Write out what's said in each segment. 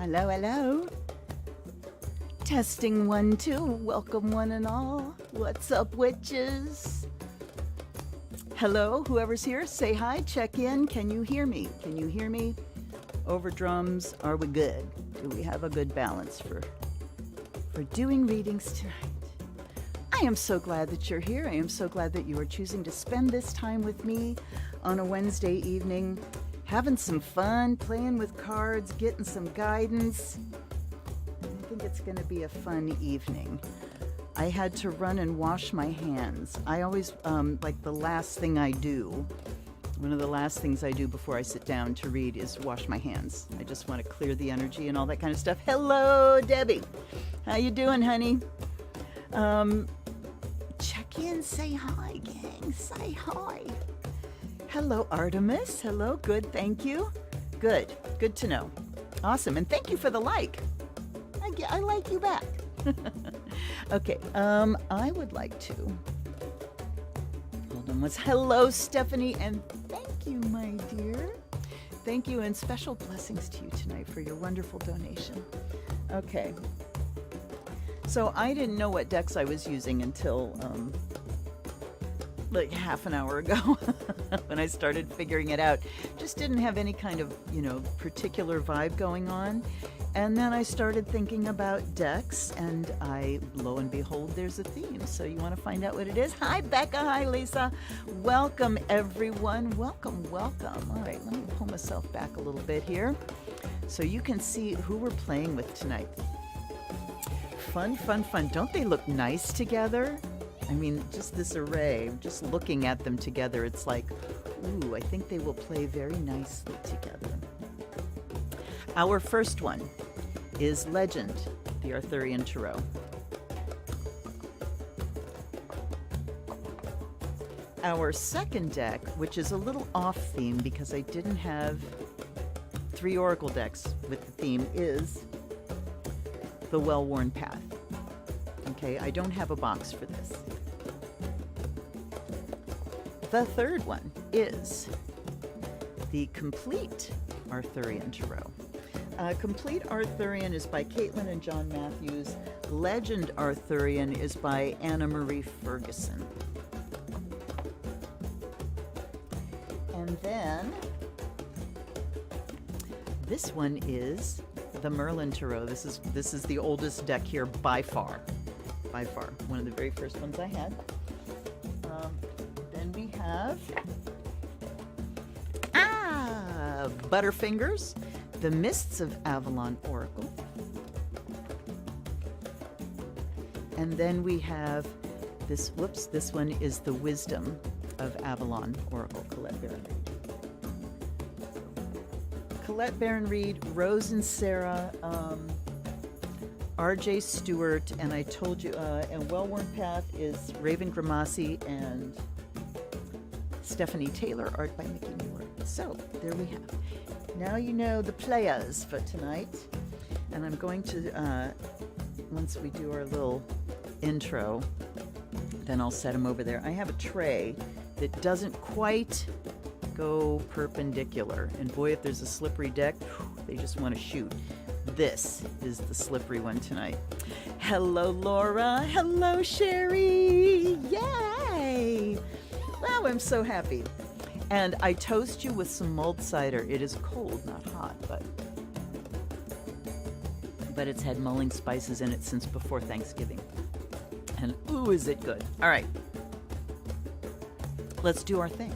Hello, hello. Testing 1, 2. Welcome one and all. What's up, witches? Hello, whoever's here, say hi, check in. Can you hear me? Can you hear me? Over drums, are we good? Do we have a good balance for doing readings tonight? I am so glad that you're here. I am so glad that you are choosing to spend this time with me on a Wednesday evening, having some fun, playing with cards, getting some guidance. I think it's going to be a fun evening. I had to run and wash my hands. I always, like the last thing I do, one of the last things I do before I sit down to read is wash my hands. I just want to clear the energy and all that kind of stuff. Hello, Debbie. How you doing, honey? Check in, say hi, gang. Say hi. Hello, Artemis. Hello, good, thank you. Good to know. Awesome, and thank you for the like. I like you back. Okay, I would like to, hold on, hello, Stephanie, and thank you, my dear. Thank you, and special blessings to you tonight for your wonderful donation. Okay, so I didn't know what decks I was using until, like half an hour ago when I started figuring it out. Just didn't have any kind of, particular vibe going on. And then I started thinking about decks, and lo and behold, there's a theme. So you want to find out what it is? Hi, Becca. Hi, Lisa. Welcome, everyone. Welcome. All right, let me pull myself back a little bit here so you can see who we're playing with tonight. Fun. Don't they look nice together? I mean, just this array, just looking at them together, it's like, ooh, I think they will play very nicely together. Our first one is Legend, the Arthurian Tarot. Our second deck, which is a little off theme because I didn't have 3 oracle decks with the theme, is the Well-Worn Path. Okay, I don't have a box for this. The third one is the Complete Arthurian Tarot. Complete Arthurian is by Caitlin and John Matthews. Legend Arthurian is by Anna Marie Ferguson. And then this one is the Merlin Tarot. This is the oldest deck here by far. One of the very first ones I had. Then we have Butterfingers, the Mists of Avalon Oracle. And then we have this one is the Wisdom of Avalon Oracle, Colette Baron-Reid, Rose Inserra, R.J. Stewart, and I told you, and Well-Worn Path is Raven Grimassi and Stephanie Taylor, art by Mickey Mueller. So, there we have. Now you know the players for tonight. And I'm going to, once we do our little intro, then I'll set them over there. I have a tray that doesn't quite go perpendicular. And boy, if there's a slippery deck, they just want to shoot. This is the slippery one tonight. Hello, Laura. Hello, Sherry. Yay! Wow, I'm so happy. And I toast you with some mulled cider. It is cold, not hot, but it's had mulling spices in it since before Thanksgiving. And ooh, is it good. All right. Let's do our thing.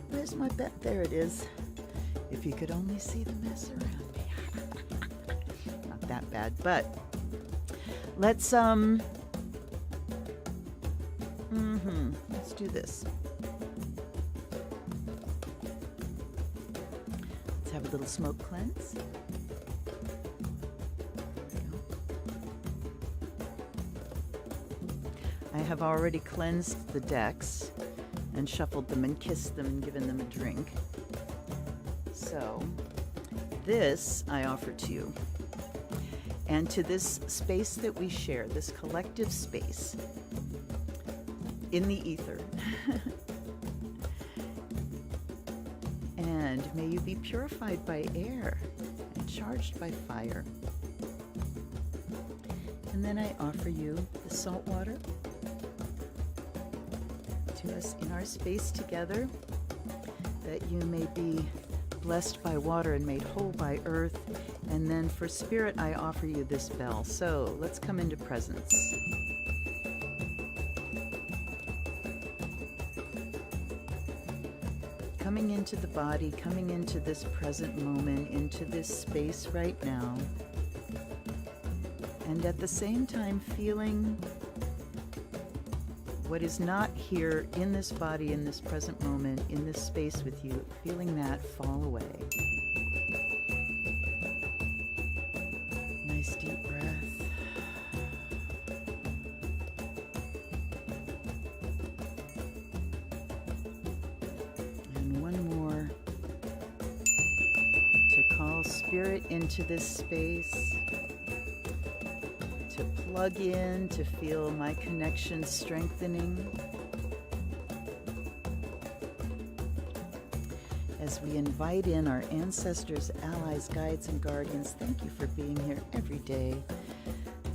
Where's my bet? There it is. If you could only see the mess around me. Not that bad, but let's let's do this. Let's have a little smoke cleanse. I have already cleansed the decks and shuffled them and kissed them and given them a drink. So this I offer to you. And to this space that we share, this collective space in the ether. And may you be purified by air and charged by fire. And then I offer you the salt water to us in our space together, that you may be blessed by water and made whole by earth. And then for spirit, I offer you this bell. So let's come into presence. Coming into the body, coming into this present moment, into this space right now. And at the same time, feeling what is not here in this body, in this present moment, in this space with you, feeling that fall away. Nice deep breath. And one more to call spirit into this space. To plug in, to feel my connection strengthening. As we invite in our ancestors, allies, guides, and guardians, thank you for being here every day.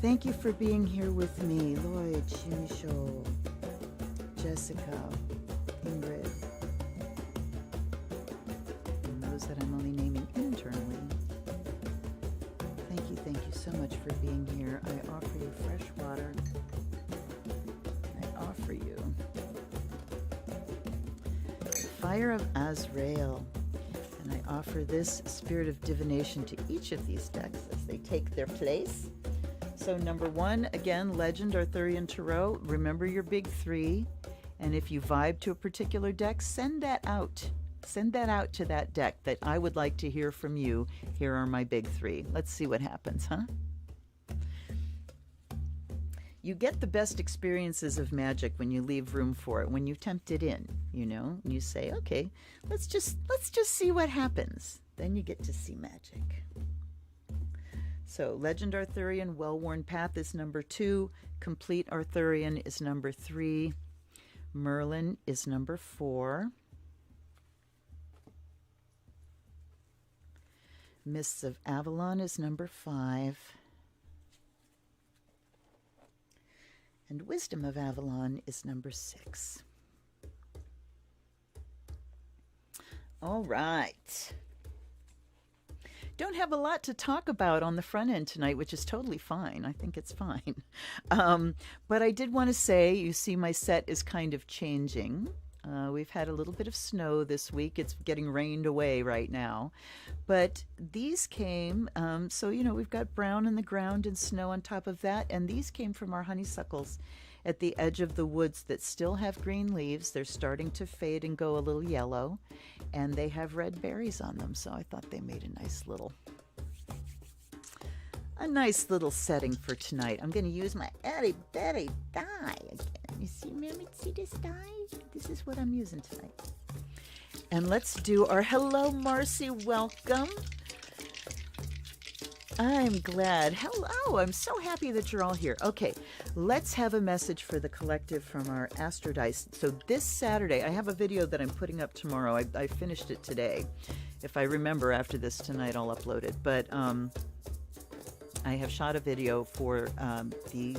Thank you for being here with me, Lloyd, Shimisho, Jessica, Ingrid, and those that I'm only naming internally. Thank you so much for being here. I offer you fresh water. I offer you the fire of Azrael. And I offer this spirit of divination to each of these decks as they take their place. So number one, again, Legend, Arthurian, Tarot. Remember your big three. And if you vibe to a particular deck, send that out. Send that out to that deck that I would like to hear from you. Here are my big three. Let's see what happens, huh? You get the best experiences of magic when you leave room for it, when you tempt it in, you know, and you say, okay, let's just see what happens. Then you get to see magic. So Legend Arthurian, Well-Worn Path is number 2. Complete Arthurian is number 3. Merlin is number 4. Mists of Avalon is number 5. And Wisdom of Avalon is number 6. All right. Don't have a lot to talk about on the front end tonight, which is totally fine. I think it's fine. But I did want to say, you see my set is kind of changing. We've had a little bit of snow this week. It's getting rained away right now. But these came, so, you know, we've got brown in the ground and snow on top of that. And these came from our honeysuckles at the edge of the woods that still have green leaves. They're starting to fade and go a little yellow. And they have red berries on them. So I thought they made a nice little setting for tonight. I'm going to use my itty bitty die again. You see this die? This is what I'm using tonight. And let's do our hello, Marcy. Welcome. I'm glad. Hello. I'm so happy that you're all here. Okay, let's have a message for the collective from our Astrodice. So this Saturday, I have a video that I'm putting up tomorrow. I finished it today. If I remember after this tonight, I'll upload it. But I have shot a video for the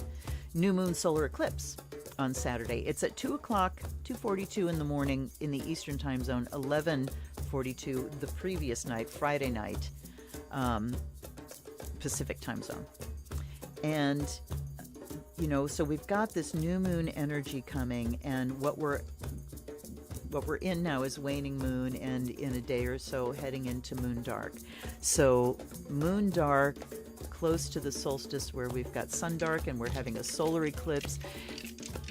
new moon solar eclipse on Saturday. It's at 2 o'clock, 2:42 in the morning in the Eastern time zone, 11:42 the previous night, Friday night, Pacific time zone. And, you know, so we've got this new moon energy coming, and what we're in now is waning moon, and in a day or so heading into moon dark. So moon dark, close to the solstice where we've got sun dark and we're having a solar eclipse.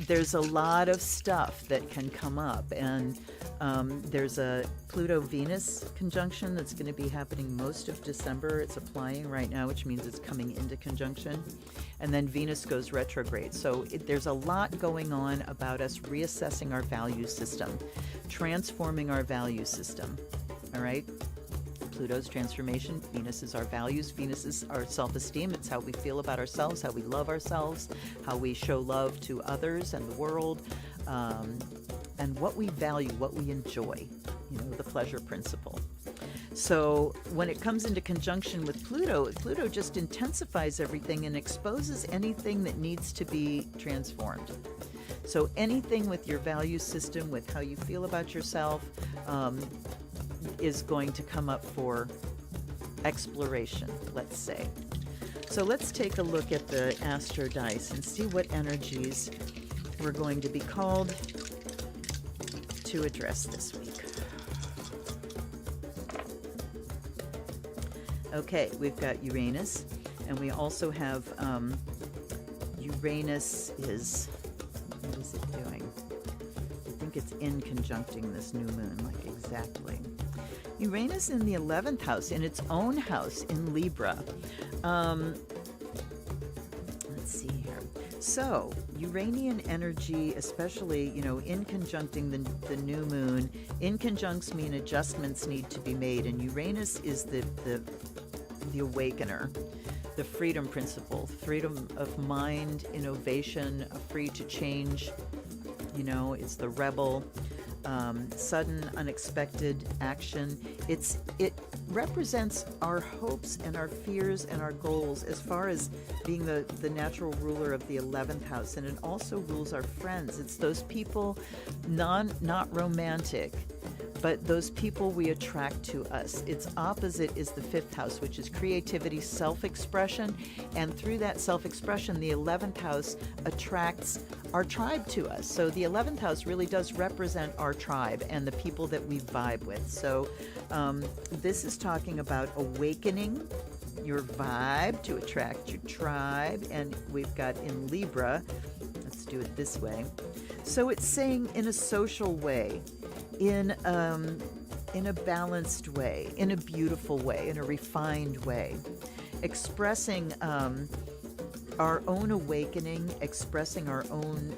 There's a lot of stuff that can come up, and there's a Pluto-Venus conjunction that's going to be happening most of December. It's applying right now, which means it's coming into conjunction, and then Venus goes retrograde. So there's a lot going on about us reassessing our value system, transforming our value system. All right. Pluto's transformation. Venus is our values. Venus is our self-esteem. It's how we feel about ourselves, how we love ourselves, how we show love to others and the world, and what we value, what we enjoy, you know, the pleasure principle. So when it comes into conjunction with Pluto, Pluto just intensifies everything and exposes anything that needs to be transformed. So anything with your value system, with how you feel about yourself, is going to come up for exploration, let's say. So let's take a look at the Astrodice and see what energies we're going to be called to address this week. Okay, we've got Uranus, and we also have Uranus is, what is it doing? I think it's in conjuncting this new moon, like exactly. Uranus in the 11th house, in its own house, in Libra. Let's see here. So, Uranian energy, especially, you know, in conjuncting the new moon, in conjuncts mean adjustments need to be made, and Uranus is the awakener, the freedom principle, freedom of mind, innovation, free to change, you know, it's the rebel. Sudden, unexpected action. It represents our hopes and our fears and our goals as far as being the natural ruler of the 11th house, and it also rules our friends. It's those people, not romantic, but those people we attract to us. Its opposite is the 5th house, which is creativity, self-expression, and through that self-expression, the 11th house attracts our tribe to us. So the 11th house really does represent our tribe and the people that we vibe with. So this is talking about awakening your vibe to attract your tribe, and we've got in Libra, let's do it this way. So it's saying in a social way, in a balanced way, in a beautiful way, in a refined way, expressing our own awakening, expressing our own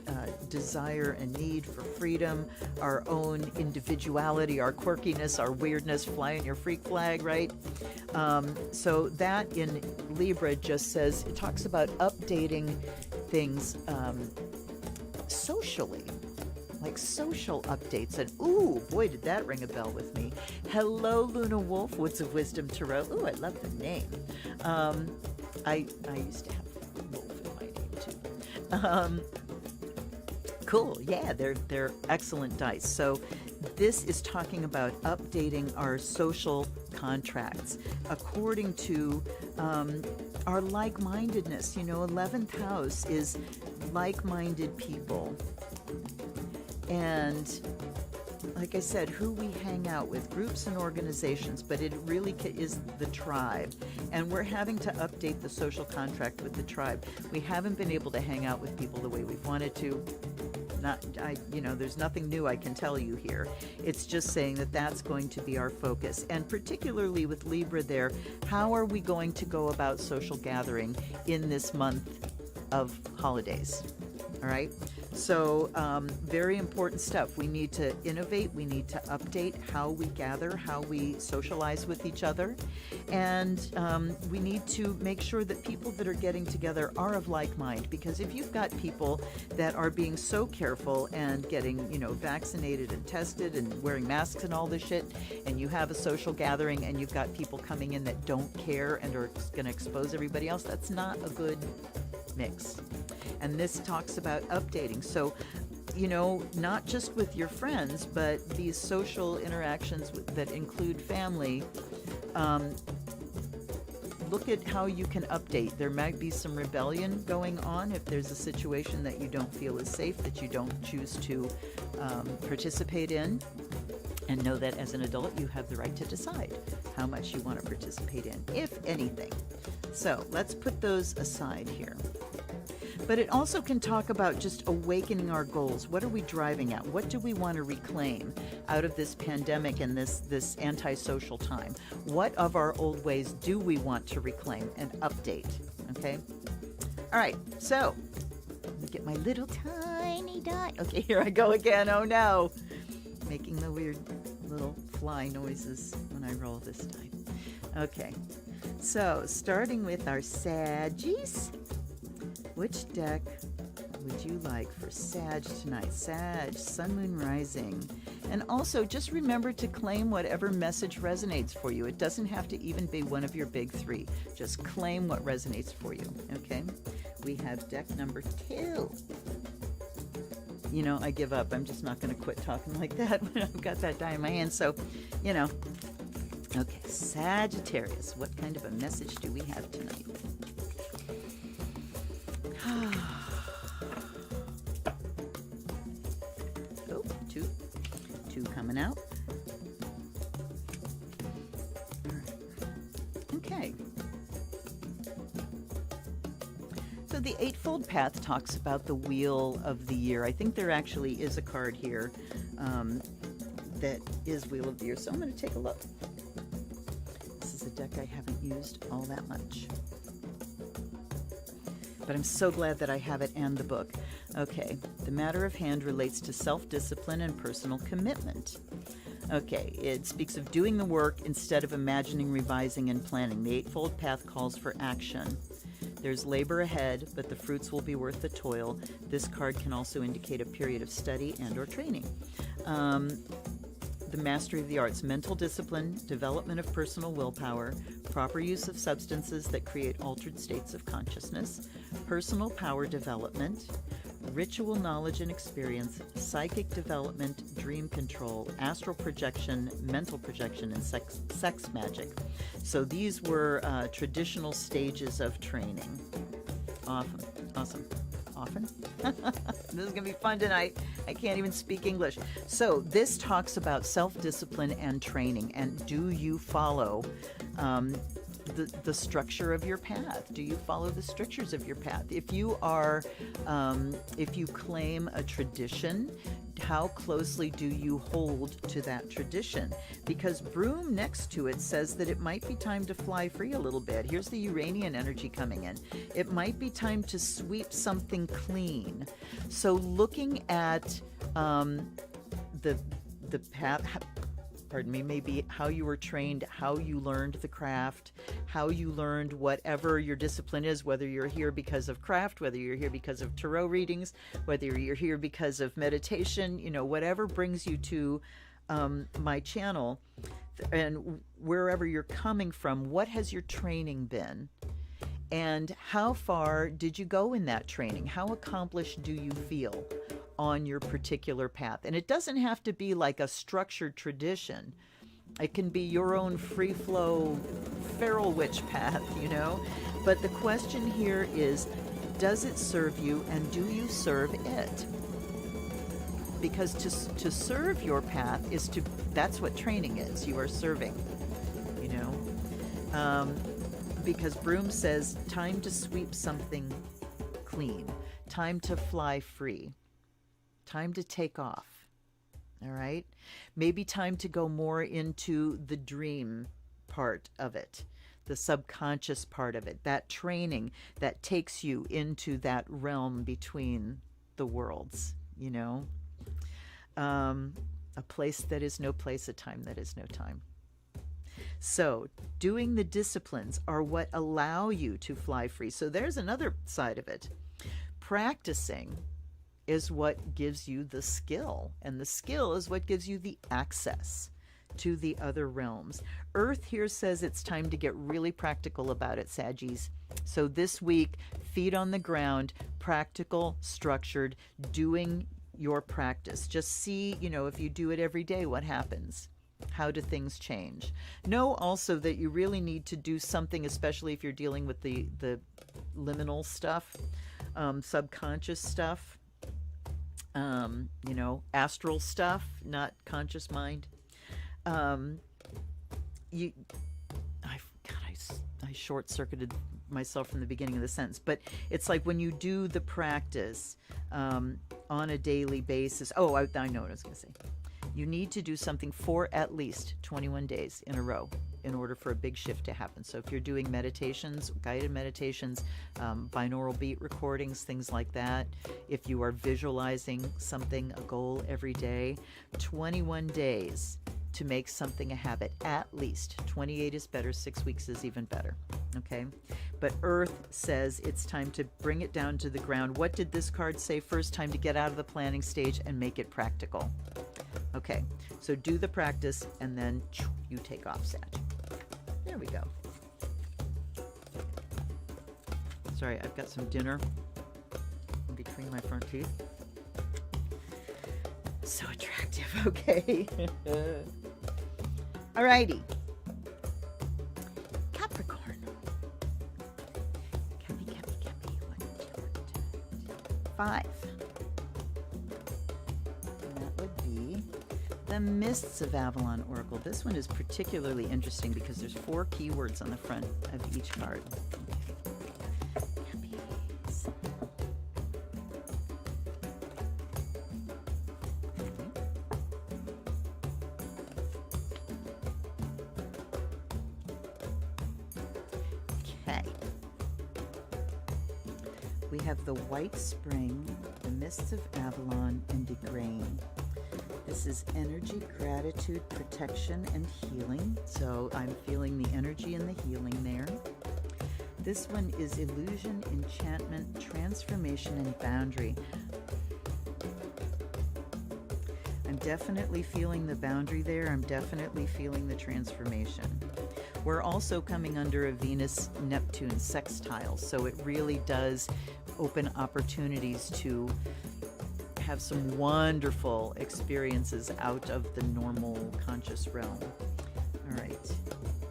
desire and need for freedom, our own individuality, our quirkiness, our weirdness, flying your freak flag, right? So that in Libra just says, it talks about updating things socially. Like social updates, and ooh, boy, did that ring a bell with me. Hello, Luna Wolf, Woods of Wisdom Tarot. Ooh, I love the name. I used to have wolf in my name too. Cool, yeah, they're excellent dice. So this is talking about updating our social contracts according to our like-mindedness. You know, 11th house is like-minded people. And like I said, who we hang out with, groups and organizations, but it really is the tribe. And we're having to update the social contract with the tribe. We haven't been able to hang out with people the way we've wanted to. There's nothing new I can tell you here. It's just saying that that's going to be our focus. And particularly with Libra there, how are we going to go about social gathering in this month of holidays? All right. So very important stuff. We need to innovate. We need to update how we gather, how we socialize with each other. And we need to make sure that people that are getting together are of like mind. Because if you've got people that are being so careful and getting, vaccinated and tested and wearing masks and all this shit, and you have a social gathering and you've got people coming in that don't care and are going to expose everybody else, that's not a good mix. And this talks about updating. So, not just with your friends, but these social interactions that include family, look at how you can update. There might be some rebellion going on if there's a situation that you don't feel is safe, that you don't choose to participate in. And know that as an adult, you have the right to decide how much you want to participate in, if anything. So let's put those aside here. But it also can talk about just awakening our goals. What are we driving at? What do we want to reclaim out of this pandemic and this antisocial time? What of our old ways do we want to reclaim and update? Okay? All right, so let me get my little tiny die. Okay, here I go again. Oh no. Making the weird little fly noises when I roll this die. Okay, so starting with our Saggies. Which deck would you like for Sag tonight? Sag, Sun, Moon, Rising. And also, just remember to claim whatever message resonates for you. It doesn't have to even be one of your big three. Just claim what resonates for you, okay? We have deck number 2. You know, I give up. I'm just not going to quit talking like that when I've got that die in my hand. So, you know. Okay, Sagittarius. What kind of a message do we have tonight? Oh, two coming out. Okay. So the Eightfold Path talks about the Wheel of the Year. I think there actually is a card here that is Wheel of the Year. So I'm going to take a look. This is a deck I haven't used all that much. But I'm so glad that I have it and the book. Okay, the matter of hand relates to self-discipline and personal commitment. Okay, it speaks of doing the work instead of imagining, revising, and planning. The Eightfold Path calls for action. There's labor ahead, but the fruits will be worth the toil. This card can also indicate a period of study and or training. The mastery of the arts, mental discipline, development of personal willpower, proper use of substances that create altered states of consciousness, personal power development, ritual knowledge and experience, psychic development, dream control, astral projection, mental projection, and sex magic. So these were traditional stages of training. Awesome. Often. This is going to be fun tonight. I can't even speak English. So this talks about self-discipline and training. And do you follow the structure of your path? Do you follow the strictures of your path? If you are, if you claim a tradition, how closely do you hold to that tradition? Because Broom next to it says that it might be time to fly free a little bit. Here's the Uranian energy coming in. It might be time to sweep something clean. So looking at the path, pardon me, maybe how you were trained, how you learned the craft, how you learned whatever your discipline is, whether you're here because of craft, whether you're here because of tarot readings, whether you're here because of meditation, you know, whatever brings you to my channel, and wherever you're coming from, what has your training been? And how far did you go in that training? How accomplished do you feel on your particular path? And it doesn't have to be like a structured tradition. It can be your own free flow feral witch path, you know? But the question here is, does it serve you and do you serve it? Because to serve your path is to, that's what training is. You are serving, you know? Because Broom says, time to sweep something clean, time to fly free, time to take off, all right? Maybe time to go more into the dream part of it, the subconscious part of it, that training that takes you into that realm between the worlds, you know? A place that is no place, a time that is no time. So doing the disciplines are what allow you to fly free. So there's another side of it. Practicing is what gives you the skill, and the skill is what gives you the access to the other realms. Earth here says it's time to get really practical about it, Saggies. So this week, feet on the ground, practical, structured, doing your practice. Just see, you know, if you do it every day, what happens? How do things change? Know also that you really need to do something, especially if you're dealing with the liminal stuff, subconscious stuff, you know, astral stuff, not conscious mind. I short-circuited myself from the beginning of the sentence, but it's like when you do the practice on a daily basis. Oh, I know what I was going to say. You need to do something for at least 21 days in a row in order for a big shift to happen. So if you're doing meditations, guided meditations, binaural beat recordings, things like that, if you are visualizing something, a goal every day, 21 days to make something a habit, at least. 28 is better, 6 weeks is even better, okay? But Earth says it's time to bring it down to the ground. What did this card say? First, time to get out of the planning stage and make it practical. Okay, so do the practice and then you take off, Sag. There we go. Sorry, I've got some dinner in between my front teeth. So attractive, okay. Alrighty. Capricorn. Cappy. 1, 2, 5. And that would be the Mists of Avalon Oracle. This one is particularly interesting because there's 4 keywords on the front of each card. We have the White Spring, the Mists of Avalon, and Igraine. This is energy, gratitude, protection, and healing. So I'm feeling the energy and the healing there. This one is illusion, enchantment, transformation, and boundary. I'm definitely feeling the boundary there. I'm definitely feeling the transformation. We're also coming under a Venus-Neptune sextile, so it really does open opportunities to have some wonderful experiences out of the normal conscious realm. All right.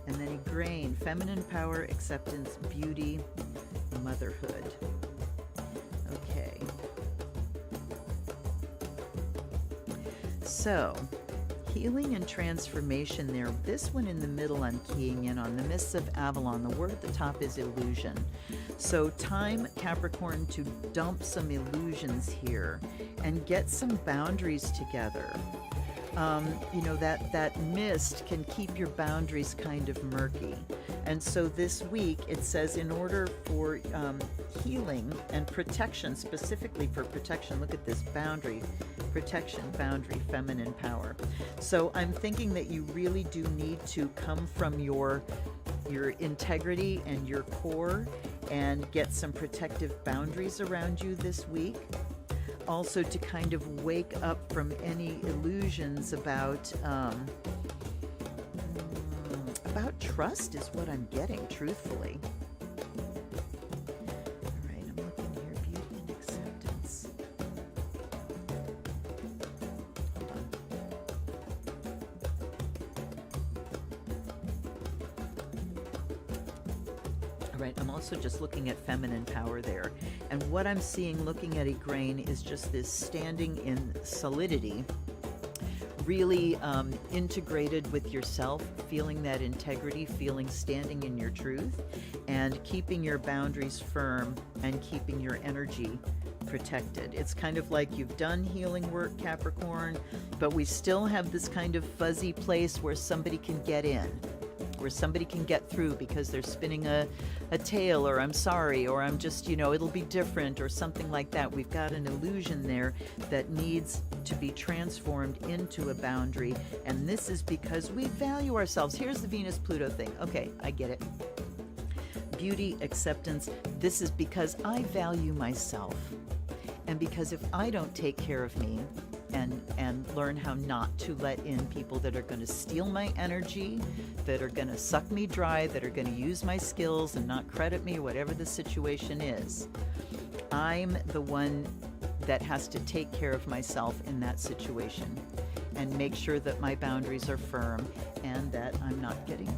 And then Igraine, feminine power, acceptance, beauty, motherhood. Okay. So, healing and transformation there. This one in the middle I'm keying in on, the Mists of Avalon. The word at the top is illusion. So time, Capricorn, to dump some illusions here and get some boundaries together. You know, that mist can keep your boundaries kind of murky. And so this week it says in order for healing and protection, specifically for protection, look at this, boundary, protection, boundary, feminine power. So I'm thinking that you really do need to come from your integrity and your core and get some protective boundaries around you this week. Also to kind of wake up from any illusions about trust is what I'm getting, truthfully. All right, I'm looking here, beauty and acceptance. Hold on. All right, I'm also just looking at feminine power there. And what I'm seeing looking at Igraine is just this standing in solidity, really integrated with yourself, feeling that integrity, feeling standing in your truth, and keeping your boundaries firm and keeping your energy protected. It's kind of like you've done healing work, Capricorn, but we still have this kind of fuzzy place where somebody can get in, where somebody can get through because they're spinning a tale, or I'm sorry, or I'm just, you know, it'll be different, or something like that. We've got an illusion there that needs to be transformed into a boundary, and this is because we value ourselves. Here's the Venus-Pluto thing. Okay, I get it. Beauty, acceptance. This is because I value myself, and because if I don't take care of me and learn how not to let in people that are going to steal my energy, that are going to suck me dry, that are going to use my skills and not credit me, whatever the situation is, I'm the one that has to take care of myself in that situation and make sure that my boundaries are firm and that I'm not getting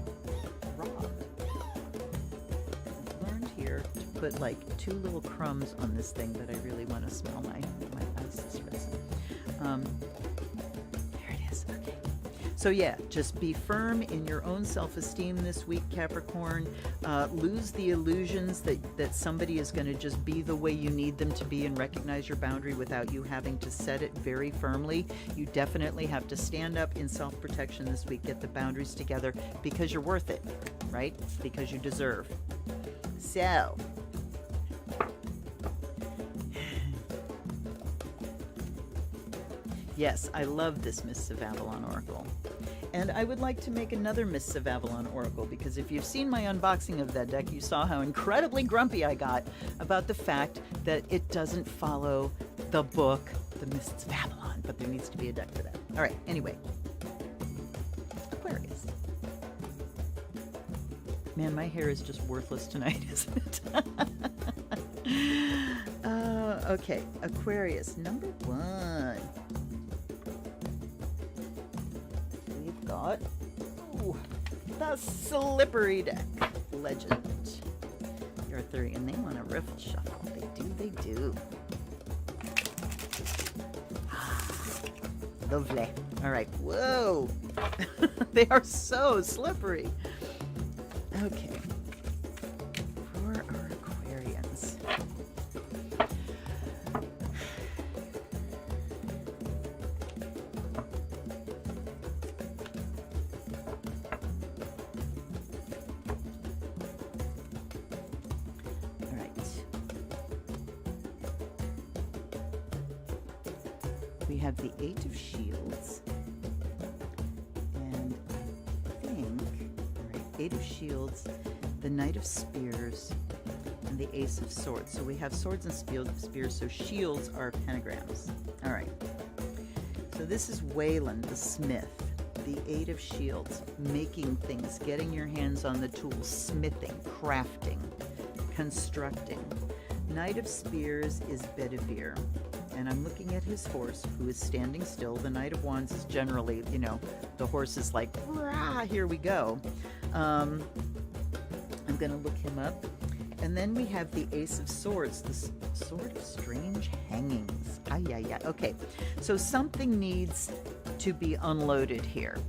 robbed. I've learned here to put like 2 little crumbs on this thing, but I really want to smell my ice resin. There it is. Okay. So yeah, just be firm in your own self-esteem this week, Capricorn. Lose the illusions that somebody is going to just be the way you need them to be and recognize your boundary without you having to set it very firmly. You definitely have to stand up in self-protection this week, get the boundaries together because you're worth it, right? Because you deserve. So, yes, I love this Mists of Avalon Oracle. And I would like to make another Mists of Avalon Oracle, because if you've seen my unboxing of that deck, you saw how incredibly grumpy I got about the fact that it doesn't follow the book, the mists of Avalon, but there needs to be a deck for that. All right, anyway. Aquarius. Man, my hair is just worthless tonight, isn't it? Okay, Aquarius, number 1. We've got the slippery deck. Legend. The Arthurian, they want a riffle shuffle. They do. Lovely. All right, whoa. They are so slippery. Okay. For our Aquarians. All right. We have the 8 of Shields. And I think, all right, 8 of Shields, the Knight of Spears, and the Ace of Swords. So we have swords and spears, so shields are pentagrams. All right. So this is Wayland, the smith, the 8 of Shields, making things, getting your hands on the tools, smithing, crafting, constructing. Knight of Spears is Bedivere. And I'm looking at his horse, who is standing still. The Knight of Wands is generally, you know, the horse is like, rah, here we go. I'm going to look him up. And then we have the Ace of Swords, the Sword of Strange Hangings. Okay, so something needs to be unloaded here.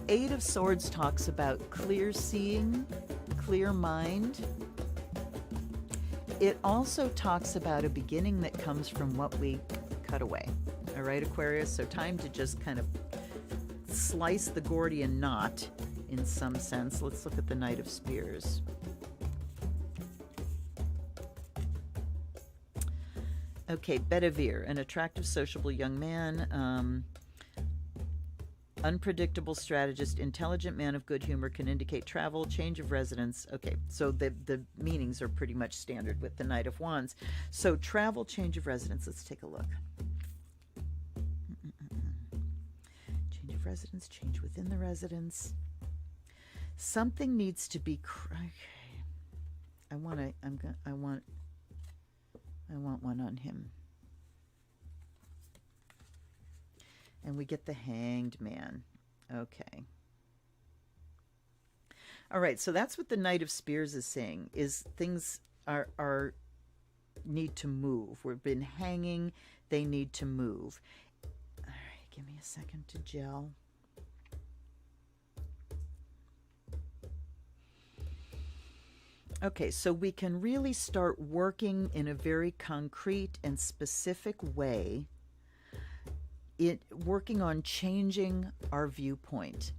8 of Swords talks about clear seeing, clear mind. It also talks about a beginning that comes from what we cut away. All right, Aquarius? So time to just kind of slice the Gordian knot in some sense. Let's look at the Knight of Spears. Okay, Bedivere, an attractive, sociable young man. Unpredictable strategist, intelligent man of good humor, can indicate travel, change of residence. Okay, so the meanings are pretty much standard with the Knight of Wands. So travel, change of residence. Let's take a look. Change of residence, change within the residence. Something needs to be. Okay. I want one on him. And we get the Hanged Man. Okay. All right, so that's what the Knight of Spears is saying, is things are need to move. We've been hanging, they need to move. All right, give me a second to gel. Okay, so we can really start working in a very concrete and specific way, working on changing our viewpoint,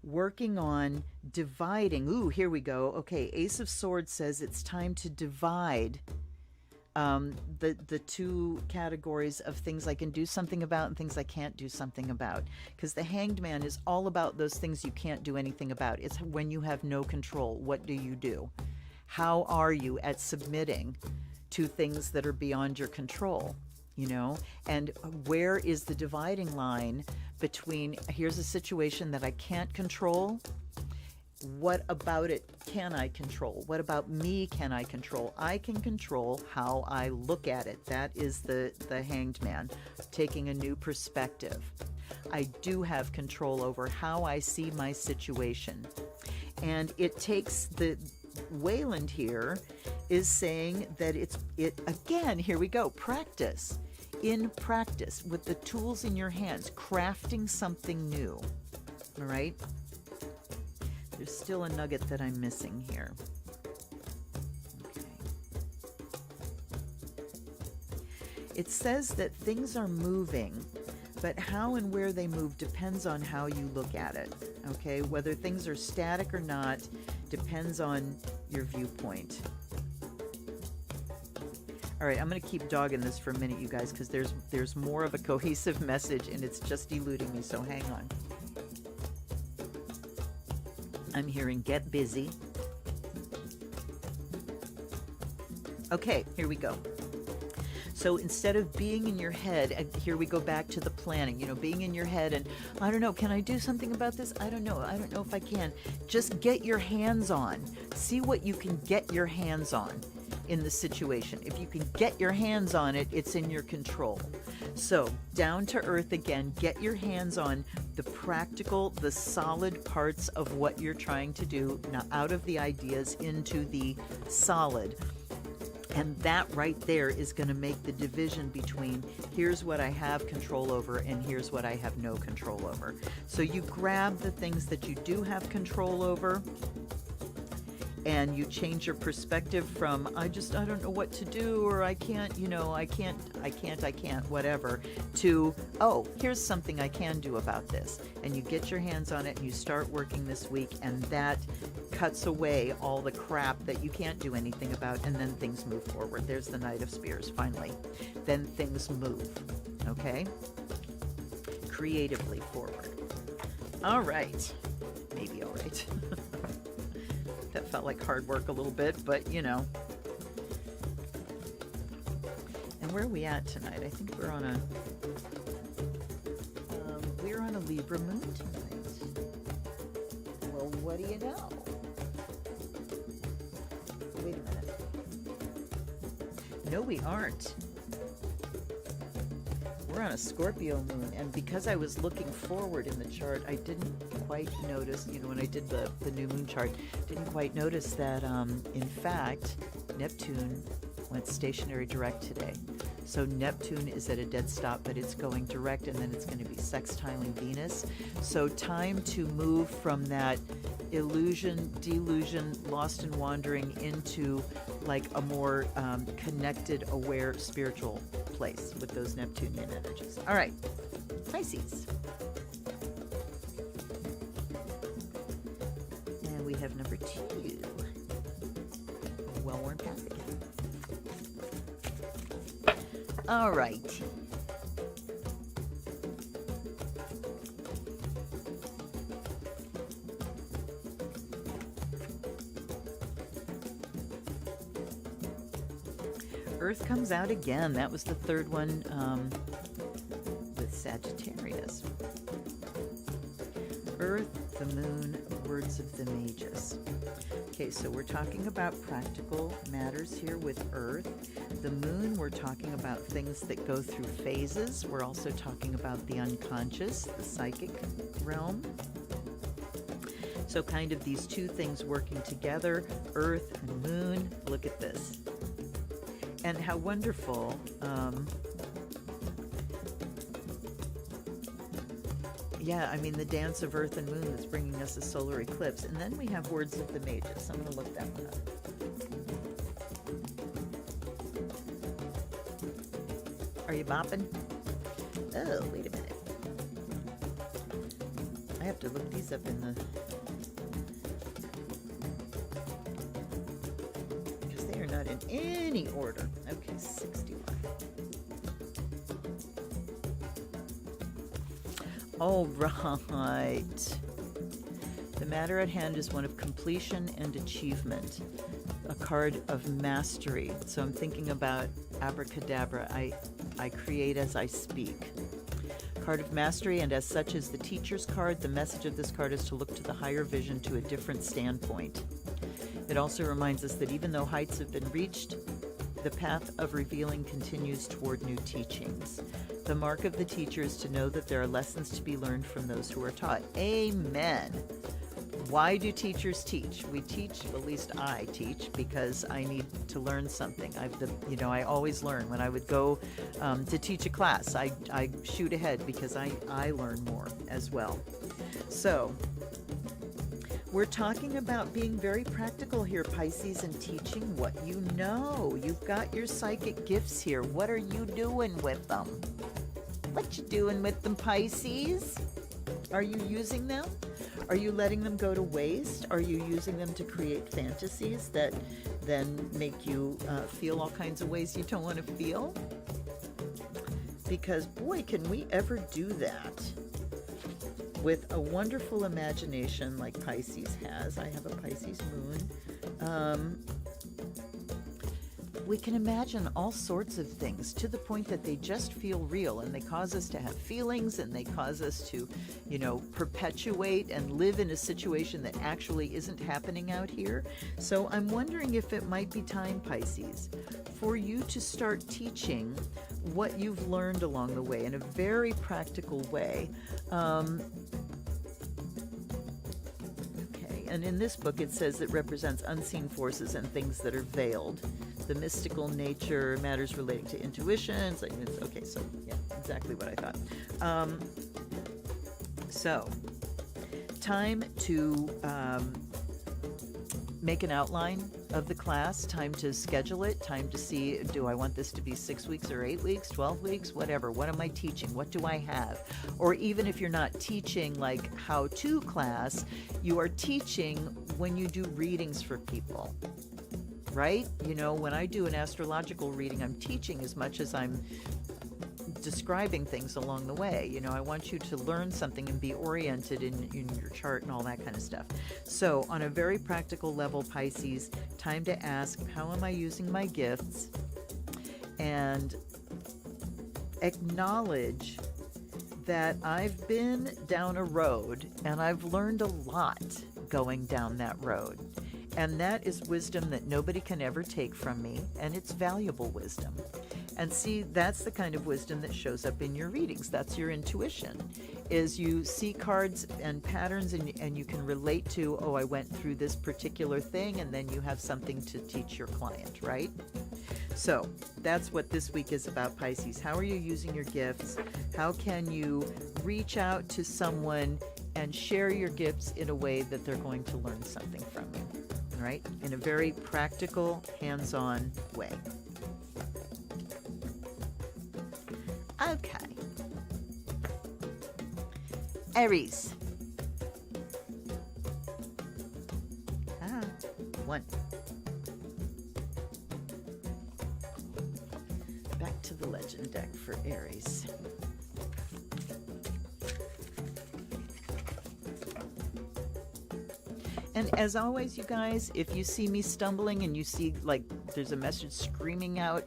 working on dividing. Ooh, here we go. Okay, Ace of Swords says it's time to divide the two categories of things I can do something about and things I can't do something about. Because the Hanged Man is all about those things you can't do anything about. It's when you have no control. What do you do? How are you at submitting to things that are beyond your control? You know, and where is the dividing line between, here's a situation that I can't control, what about it can I control? What about me can I control? I can control how I look at it. That is the Hanged Man, taking a new perspective. I do have control over how I see my situation. And it takes the Wayland here is saying that it again, here we go, practice. In practice, with the tools in your hands, crafting something new. All right? There's still a nugget that I'm missing here. Okay. It says that things are moving, but how and where they move depends on how you look at it. Okay? Whether things are static or not depends on your viewpoint. All right, I'm going to keep dogging this for a minute, you guys, because there's more of a cohesive message, and it's just eluding me, so hang on. I'm hearing get busy. Okay, here we go. So instead of being in your head, and here we go back to the planning, you know, being in your head and, I don't know, can I do something about this? I don't know if I can. Just get your hands on. See what you can get your hands on in the situation. If you can get your hands on it, it's in your control. So down to earth again, get your hands on the practical, the solid parts of what you're trying to do. Now out of the ideas into the solid. And that right there is going to make the division between here's what I have control over and here's what I have no control over. So you grab the things that you do have control over, and you change your perspective from I don't know what to do, or I can't, you know, I can't, whatever, to, oh, here's something I can do about this. And you get your hands on it and you start working this week, and that cuts away all the crap that you can't do anything about, and then things move forward. There's the Knight of Spears, finally. Then things move, okay? Creatively forward. All right. Maybe all right. That felt like hard work a little bit, but you know. And where are we at tonight? I think we're on a Libra moon tonight. Well, what do you know? Wait a minute. No, we aren't. We're on a Scorpio moon, and because I was looking forward in the chart, I didn't quite notice, you know, when I did the new moon chart, didn't quite notice that, in fact, Neptune went stationary direct today. So Neptune is at a dead stop, but it's going direct, and then it's going to be sextiling Venus. So time to move from that illusion, delusion, lost and wandering into like a more connected, aware, spiritual place with those Neptunian energies. All right, Pisces. And we have number 2, a well-worn path again. All right. Earth comes out again. That was the third one with Sagittarius. Earth, the moon, words of the mages. Okay, so we're talking about practical matters here with Earth. The moon, we're talking about things that go through phases. We're also talking about the unconscious, the psychic realm. So kind of these two things working together, Earth and moon. Look at this. And how wonderful. Yeah, I mean, the dance of Earth and Moon that's bringing us a solar eclipse. And then we have words of the mages. I'm going to look that one up. Are you bopping? Oh, wait a minute. I have to look these up in the... because they are not in any order. Okay, 61. All right. The matter at hand is one of completion and achievement, a card of mastery. So I'm thinking about abracadabra. I create as I speak. Card of mastery, and as such is the teacher's card. The message of this card is to look to the higher vision, to a different standpoint. It also reminds us that even though heights have been reached, the path of revealing continues toward new teachings. The mark of the teacher is to know that there are lessons to be learned from those who are taught. Amen. Why do teachers teach? We teach, at least I teach, because I need to learn something. I always learn. When I would go to teach a class, I shoot ahead because I learn more as well. So we're talking about being very practical here, Pisces, and teaching what you know. You've got your psychic gifts here. What are you doing with them? What you doing with them, Pisces? Are you using them? Are you letting them go to waste? Are you using them to create fantasies that then make you feel all kinds of ways you don't want to feel? Because, boy, can we ever do that with a wonderful imagination like Pisces has. I have a Pisces moon. we can imagine all sorts of things to the point that they just feel real, and they cause us to have feelings, and they cause us to, you know, perpetuate and live in a situation that actually isn't happening out here. So I'm wondering if it might be time, Pisces, for you to start teaching what you've learned along the way in a very practical way. And in this book, it says it represents unseen forces and things that are veiled. The mystical nature, matters relating to intuition. It's like, okay, so yeah, exactly what I thought. So, time to make an outline of the class, time to schedule it, time to see, do I want this to be 6 weeks or 8 weeks, 12 weeks, whatever. What am I teaching? What do I have? Or even if you're not teaching like how-to class, you are teaching when you do readings for people, right? You know, when I do an astrological reading, I'm teaching as much as I'm describing things along the way. You know, I want you to learn something and be oriented in your chart and all that kind of stuff. So on a very practical level, Pisces, time to ask, how am I using my gifts? And acknowledge that I've been down a road and I've learned a lot going down that road. And that is wisdom that nobody can ever take from me, and it's valuable wisdom. And see, that's the kind of wisdom that shows up in your readings. That's your intuition, is you see cards and patterns and you can relate to, oh, I went through this particular thing, and then you have something to teach your client, right? So that's what this week is about, Pisces. How are you using your gifts? How can you reach out to someone and share your gifts in a way that they're going to learn something from you, right? In a very practical, hands-on way. Okay. Aries. One. Back to the legend deck for Aries. And as always, you guys, if you see me stumbling and you see like there's a message screaming out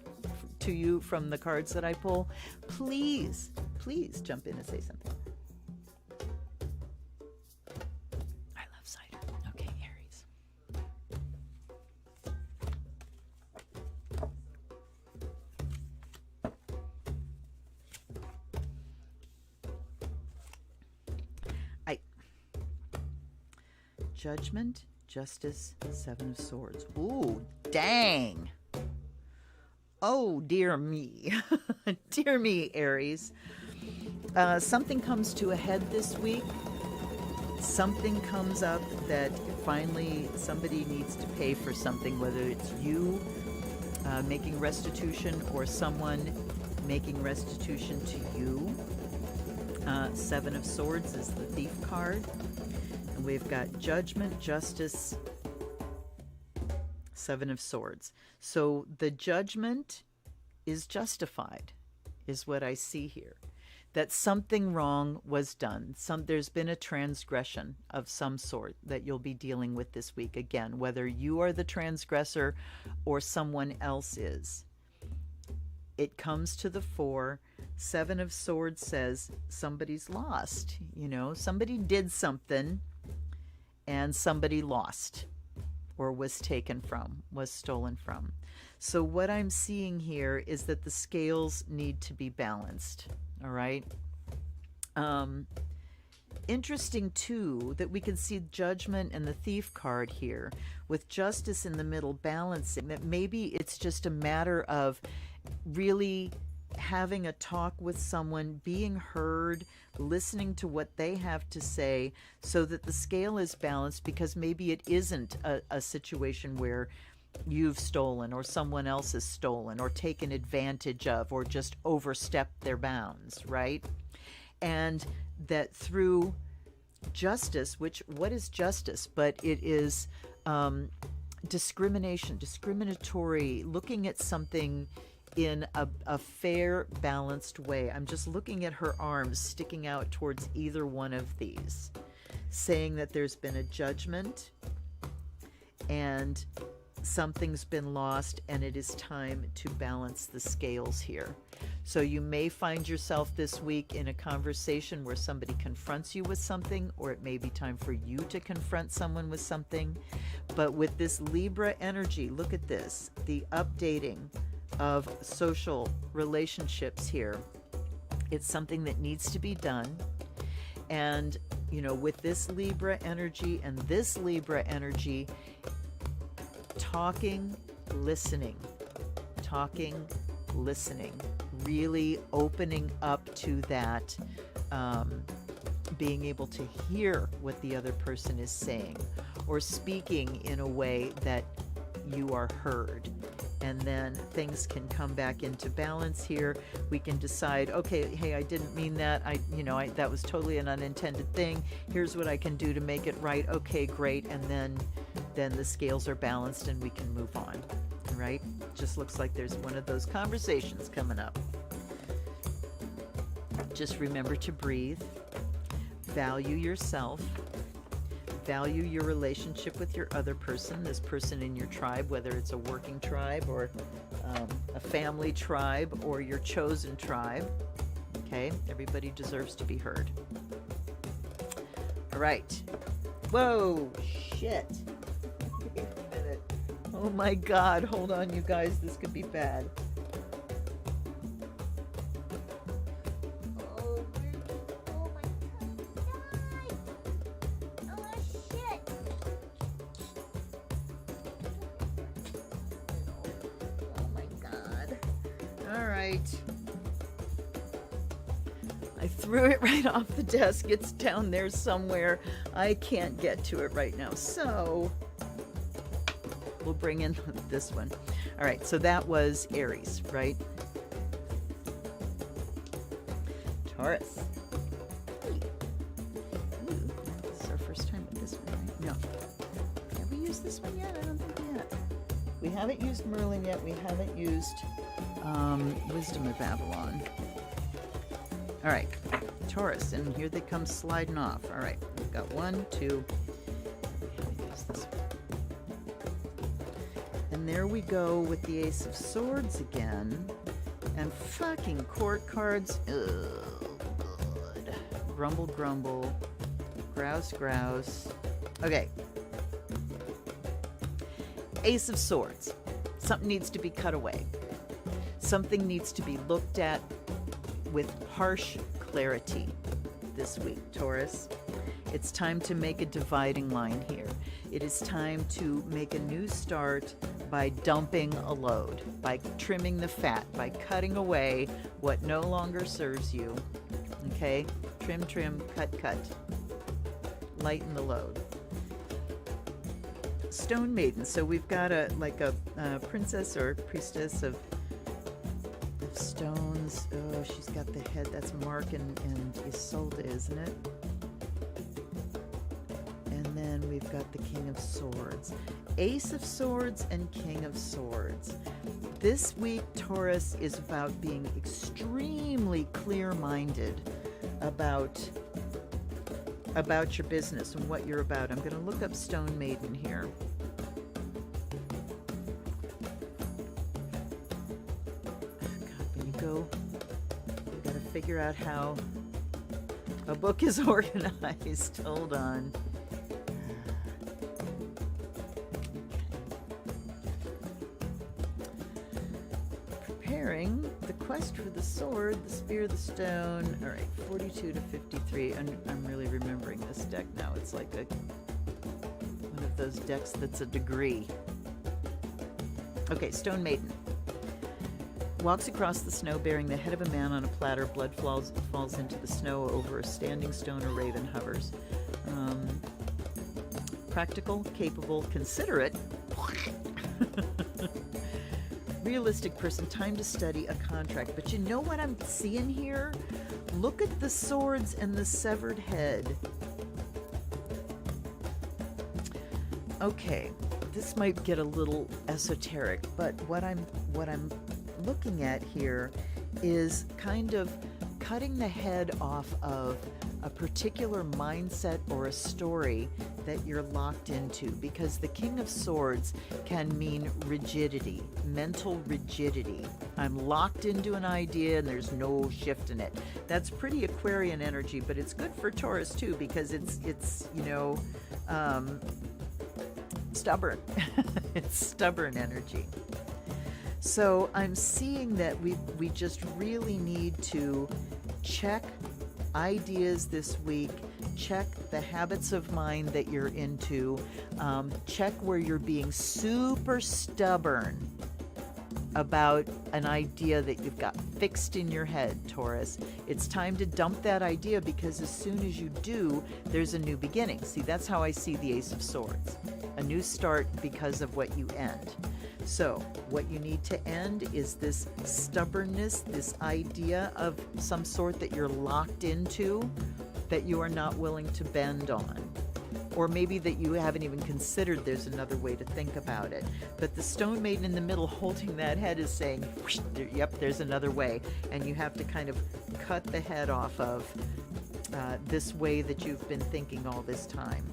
to you from the cards that I pull, please jump in and say something. I love cider. Okay, Aries. Judgment, Justice, Seven of Swords. Ooh, dang. Oh, dear me. Dear me, Aries. Something comes to a head this week. Something comes up that finally somebody needs to pay for something, whether it's you making restitution or someone making restitution to you. Seven of Swords is the Thief card. And we've got Judgment, Justice, Seven of Swords. So the judgment is justified, is what I see here. That something wrong was done. There's been a transgression of some sort that you'll be dealing with this week. Again, whether you are the transgressor or someone else is. It comes to the fore. Seven of Swords says somebody's lost. You know, somebody did something and somebody lost, or was taken from, was stolen from. So what I'm seeing here is that the scales need to be balanced, all right? Interesting, too, that we can see Judgment and the Thief card here, with Justice in the middle balancing, that maybe it's just a matter of really having a talk with someone, being heard, listening to what they have to say so that the scale is balanced, because maybe it isn't a situation where you've stolen or someone else has stolen or taken advantage of or just overstepped their bounds, right? And that through justice, which, what is justice? But it is discrimination, discriminatory, looking at something in a fair, balanced way. I'm just looking at her arms sticking out towards either one of these, saying that there's been a judgment and something's been lost and it is time to balance the scales here. So you may find yourself this week in a conversation where somebody confronts you with something, or it may be time for you to confront someone with something. But with this Libra energy, look at this, the updating of social relationships here. It's something that needs to be done. And, you know, with this Libra energy and this Libra energy, talking, listening, really opening up to that, being able to hear what the other person is saying, or speaking in a way that you are heard. And then things can come back into balance here. We can decide, okay, hey, I didn't mean that. That was totally an unintended thing. Here's what I can do to make it right. Okay, great. And then the scales are balanced and we can move on, right? Just looks like there's one of those conversations coming up. Just remember to breathe, value yourself, value your relationship with your other person, this person in your tribe, whether it's a working tribe or a family tribe or your chosen tribe. Okay, everybody deserves to be heard. All right. Whoa, shit. Wait a minute. Oh my God, hold on, you guys, this could be bad. I threw it right off the desk. It's down there somewhere. I can't get to it right now. So we'll bring in this one. All right, so that was Aries, right? Taurus. Ooh, this is our first time with this one, right? No. Have we used this one yet? I don't think we have. We haven't used Merlin yet. We haven't used Wisdom of Avalon. All right, Taurus, and here they come sliding off. All right, we've got 1, 2. And there we go with the Ace of Swords again. And fucking court cards. Ugh, good. Grumble, grumble. Grouse, grouse. Okay. Ace of Swords. Something needs to be cut away. Something needs to be looked at with harsh clarity this week, Taurus. It's time to make a dividing line here. It is time to make a new start by dumping a load, by trimming the fat, by cutting away what no longer serves you. Okay? Trim, trim, cut, cut. Lighten the load. Stone Maiden. So we've got a princess or priestess of stones. Oh, she's got the head. That's Mark and Isolde, isn't it? And then we've got the King of Swords. Ace of Swords and King of Swords. This week, Taurus is about being extremely clear-minded about your business and what you're about. I'm going to look up Stone Maiden here. You gotta figure out how a book is organized. Hold on. Preparing the quest for the sword, the spear, the stone. All right, 42 to 53. I'm really remembering this deck now. It's like one of those decks that's a degree. Okay, Stone Maiden. Walks across the snow bearing the head of a man on a platter. Blood falls into the snow. Over a standing stone a raven hovers. Practical, capable, considerate. Realistic person. Time to study a contract. But you know what I'm seeing here? Look at the swords and the severed head. Okay, this might get a little esoteric, but what I'm looking at here is kind of cutting the head off of a particular mindset or a story that you're locked into, because the King of Swords can mean rigidity, mental rigidity. I'm locked into an idea and there's no shift in it. That's pretty Aquarian energy, but it's good for Taurus too, because it's you know, stubborn. It's stubborn energy. So I'm seeing that we just really need to check ideas this week, check the habits of mind that you're into, check where you're being super stubborn about an idea that you've got fixed in your head, Taurus. It's time to dump that idea, because as soon as you do, there's a new beginning. See, that's how I see the Ace of Swords. A new start because of what you end. So what you need to end is this stubbornness, this idea of some sort that you're locked into, that you are not willing to bend on. Or maybe that you haven't even considered there's another way to think about it. But the Stone Maiden in the middle holding that head is saying, yep, there's another way. And you have to kind of cut the head off of this way that you've been thinking all this time.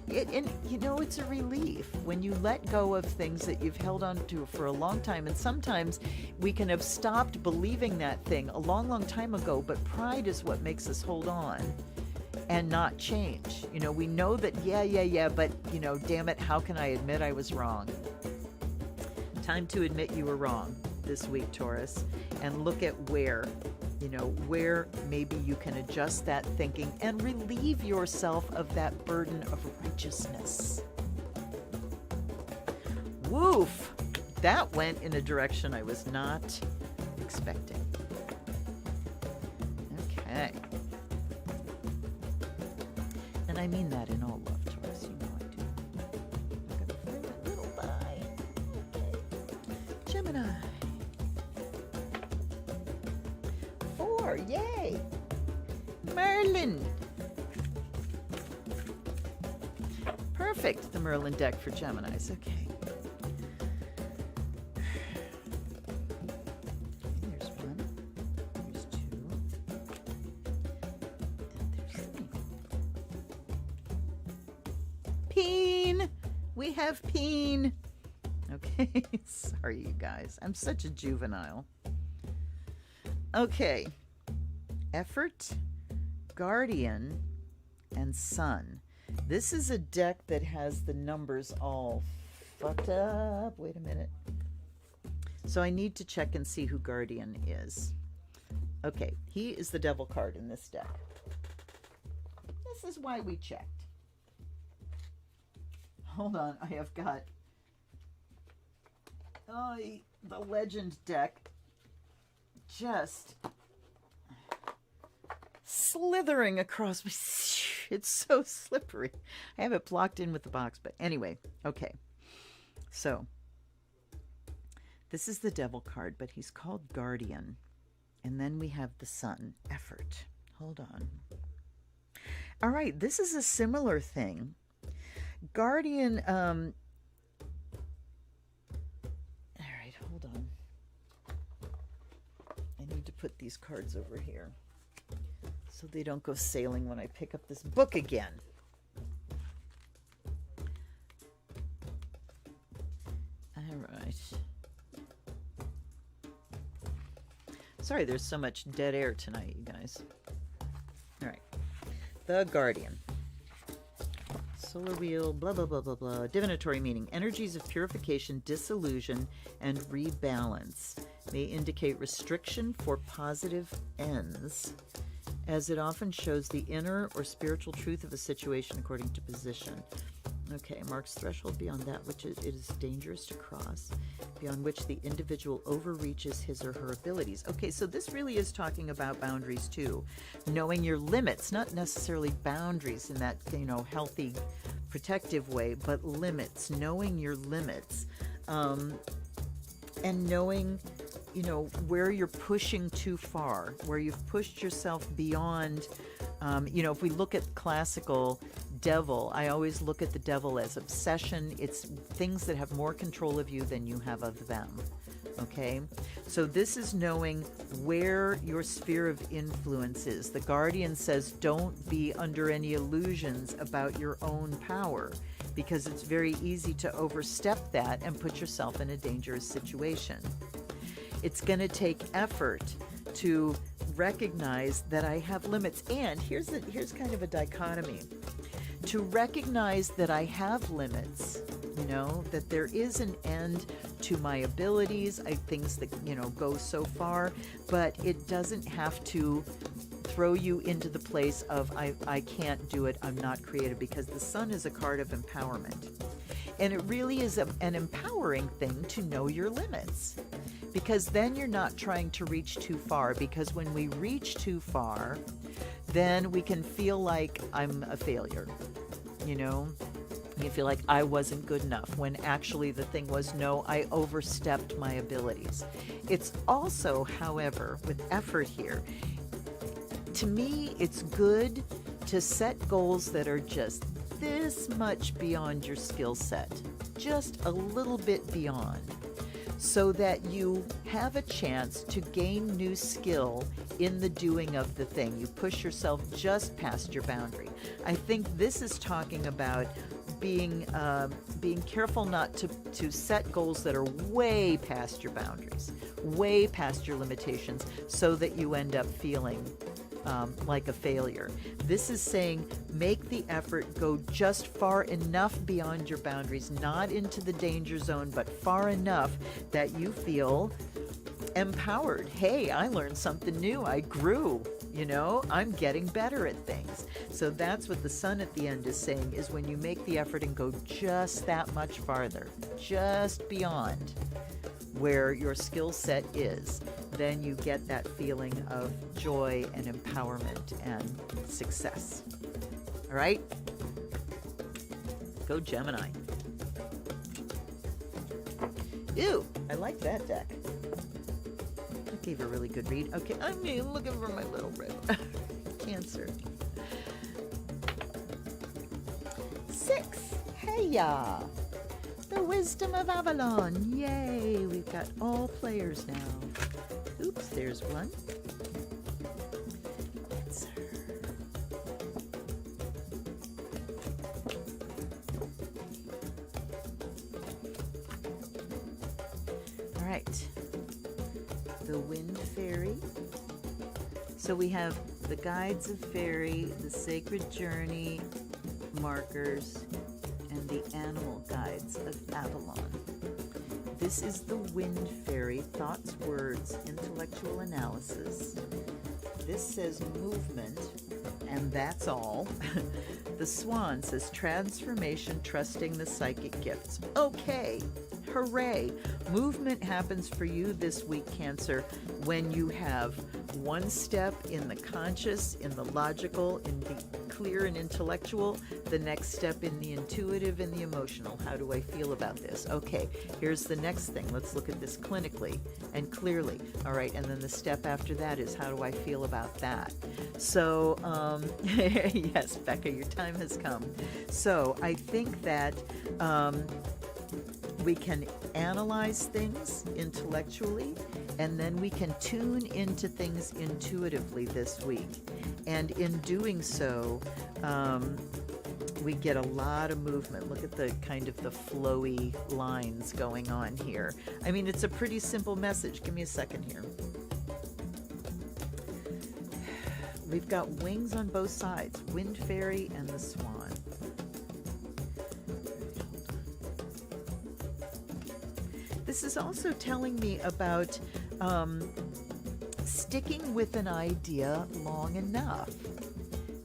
And you know, it's a relief when you let go of things that you've held on to for a long time. And sometimes we can have stopped believing that thing a long, long time ago, but pride is what makes us hold on and not change. You know, we know that, yeah, but, you know, damn it, how can I admit I was wrong? Time to admit you were wrong this week, Taurus, and look at where, you know, where maybe you can adjust that thinking and relieve yourself of that burden of righteousness. Woof! That went in a direction I was not expecting. Okay. And I mean that in all love, Taurus. You know I do. I'm gonna throw that little die. Okay. Gemini. 4, yay! Merlin! Perfect, the Merlin deck for Geminis. Okay. There's 1. There's 2. And there's 3. Peen! We have Peen! Okay, sorry you guys. I'm such a juvenile. Okay. Effort, Guardian, and Sun. This is a deck that has the numbers all fucked up. Wait a minute. So I need to check and see who Guardian is. Okay, he is the devil card in this deck. This is why we checked. Hold on, I have got the legend deck just slithering across me. It's so slippery. I have it blocked in with the box, but anyway, okay. So this is the devil card, but he's called Guardian. And then we have the Sun, Effort. Hold on. All right, this is a similar thing. Guardian, all right, hold on. I need to put these cards over here so they don't go sailing when I pick up this book again. All right. Sorry, there's so much dead air tonight, you guys. All right. The Guardian. Solar wheel, blah, blah, blah, blah, blah. Divinatory meaning. Energies of purification, dissolution, and rebalance may indicate restriction for positive ends, as it often shows the inner or spiritual truth of a situation according to position. Okay, marks threshold beyond that which it is dangerous to cross, beyond which the individual overreaches his or her abilities. Okay, so this really is talking about boundaries too. Knowing your limits, not necessarily boundaries in that, you know, healthy, protective way, but limits, knowing your limits, and knowing, you know, where you're pushing too far, where you've pushed yourself beyond, you know, if we look at classical devil, I always look at the devil as obsession. It's things that have more control of you than you have of them. Okay, so this is knowing where your sphere of influence is. The Guardian says don't be under any illusions about your own power, because it's very easy to overstep that and put yourself in a dangerous situation. It's going to take effort to recognize that I have limits. And here's kind of a dichotomy. To recognize that I have limits, you know, that there is an end to my abilities, things that, you know, go so far, but it doesn't have to throw you into the place of I can't do it, I'm not creative, because the Sun is a card of empowerment. And it really is an empowering thing to know your limits, because then you're not trying to reach too far, because when we reach too far, then we can feel like I'm a failure, you know? You feel like I wasn't good enough, when actually the thing was, no, I overstepped my abilities. It's also, however, with effort here, to me, it's good to set goals that are just this much beyond your skill set, just a little bit beyond, so that you have a chance to gain new skill in the doing of the thing. You push yourself just past your boundary. I think this is talking about being careful not to set goals that are way past your boundaries, way past your limitations, so that you end up feeling like a failure. This is saying make the effort, go just far enough beyond your boundaries, not into the danger zone, but far enough that you feel empowered. Hey, I learned something new. I grew. You know, I'm getting better at things. So that's what the Sun at the end is saying, is when you make the effort and go just that much farther, just beyond where your skill set is, then you get that feeling of joy and empowerment and success. All right? Go Gemini. Ew, I like that deck. It gave a really good read. Okay, I'm looking for my little red Cancer. 6. Hey-ya! The wisdom of Avalon. Yay! We've got all players now. Oops, there's one. All right. The Wind Fairy. So we have the Guides of Fairy, the Sacred Journey markers, and the Animal Guides of Avalon. This is the Wind Fairy, thoughts, words, intellectual analysis. This says movement, and that's all. The Swan says transformation, trusting the psychic gifts. Okay, hooray. Movement happens for you this week, Cancer, when you have one step in the conscious, in the logical, in the clear and intellectual, the next step in the intuitive and the emotional. How do I feel about this? Okay, here's the next thing. Let's look at this clinically and clearly. All right, and then the step after that is, how do I feel about that? So, yes, Becca, your time has come. So I think that we can analyze things intellectually, and then we can tune into things intuitively this week. And in doing so, we get a lot of movement. Look at the kind of the flowy lines going on here. I mean, it's a pretty simple message. Give me a second here. We've got wings on both sides, Wind Fairy and the Swan. This is also telling me about sticking with an idea long enough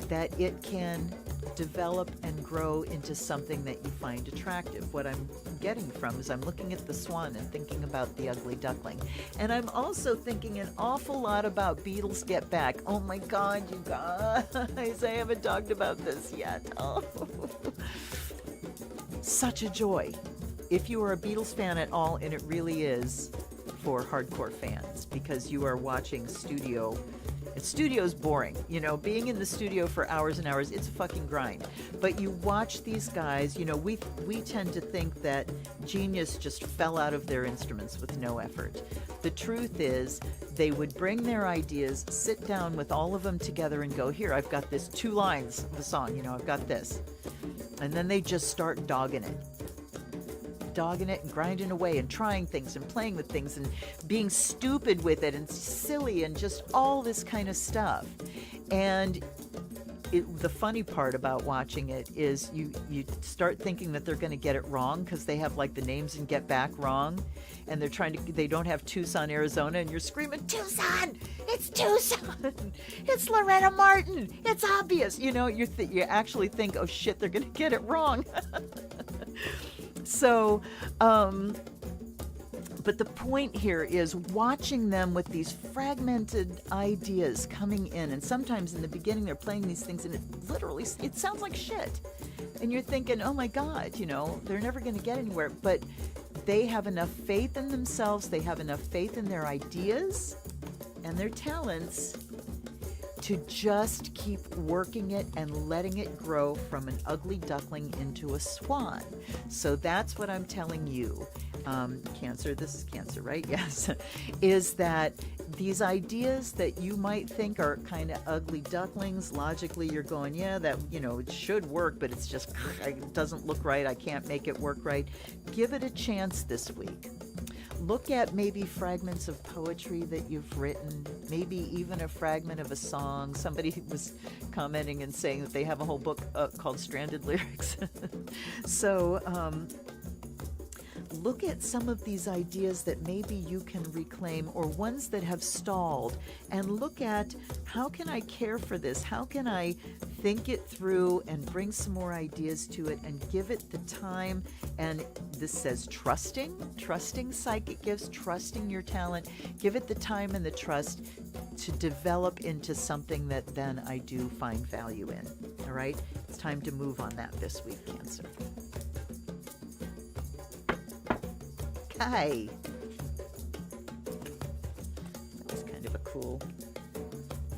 that it can develop and grow into something that you find attractive. What I'm getting from is I'm looking at the Swan and thinking about the ugly duckling. And I'm also thinking an awful lot about Beatles Get Back. Oh my God, you guys, I haven't talked about this yet. Oh. Such a joy. If you are a Beatles fan at all, and it really is for hardcore fans, because you are watching studio. And studio's boring. You know, being in the studio for hours and hours, it's a fucking grind. But you watch these guys, you know, we tend to think that genius just fell out of their instruments with no effort. The truth is, they would bring their ideas, sit down with all of them together and go, here, I've got this 2 lines of a song, you know, I've got this. And then they just start dogging it and grinding away and trying things and playing with things and being stupid with it and silly and just all this kind of stuff. And the funny part about watching it is you start thinking that they're going to get it wrong, because they have like the names in Get Back wrong, and they don't have Tucson, Arizona, and you're screaming, Tucson, it's Tucson, it's Loretta Martin, it's obvious, you know, you actually think, oh shit, they're going to get it wrong. So, but the point here is watching them with these fragmented ideas coming in, and sometimes in the beginning they're playing these things and it sounds like shit. And you're thinking, oh my God, you know, they're never going to get anywhere. But they have enough faith in themselves, they have enough faith in their ideas and their talents to just keep working it and letting it grow from an ugly duckling into a swan. So that's what I'm telling you. Cancer, this is Cancer, right? Yes. Is that these ideas that you might think are kind of ugly ducklings, logically you're going, yeah, that, you know, it should work, but it's just, it doesn't look right, I can't make it work right. Give it a chance this week. Look at maybe fragments of poetry that you've written, maybe even a fragment of a song. Somebody was commenting and saying that they have a whole book called Stranded Lyrics. So look at some of these ideas that maybe you can reclaim, or ones that have stalled, and look at, how can I care for this? How can I think it through and bring some more ideas to it and give it the time? And this says trusting psychic gifts, trusting your talent. Give it the time and the trust to develop into something that then I do find value in. All right? It's time to move on that this week, Cancer. Hi. That was kind of a cool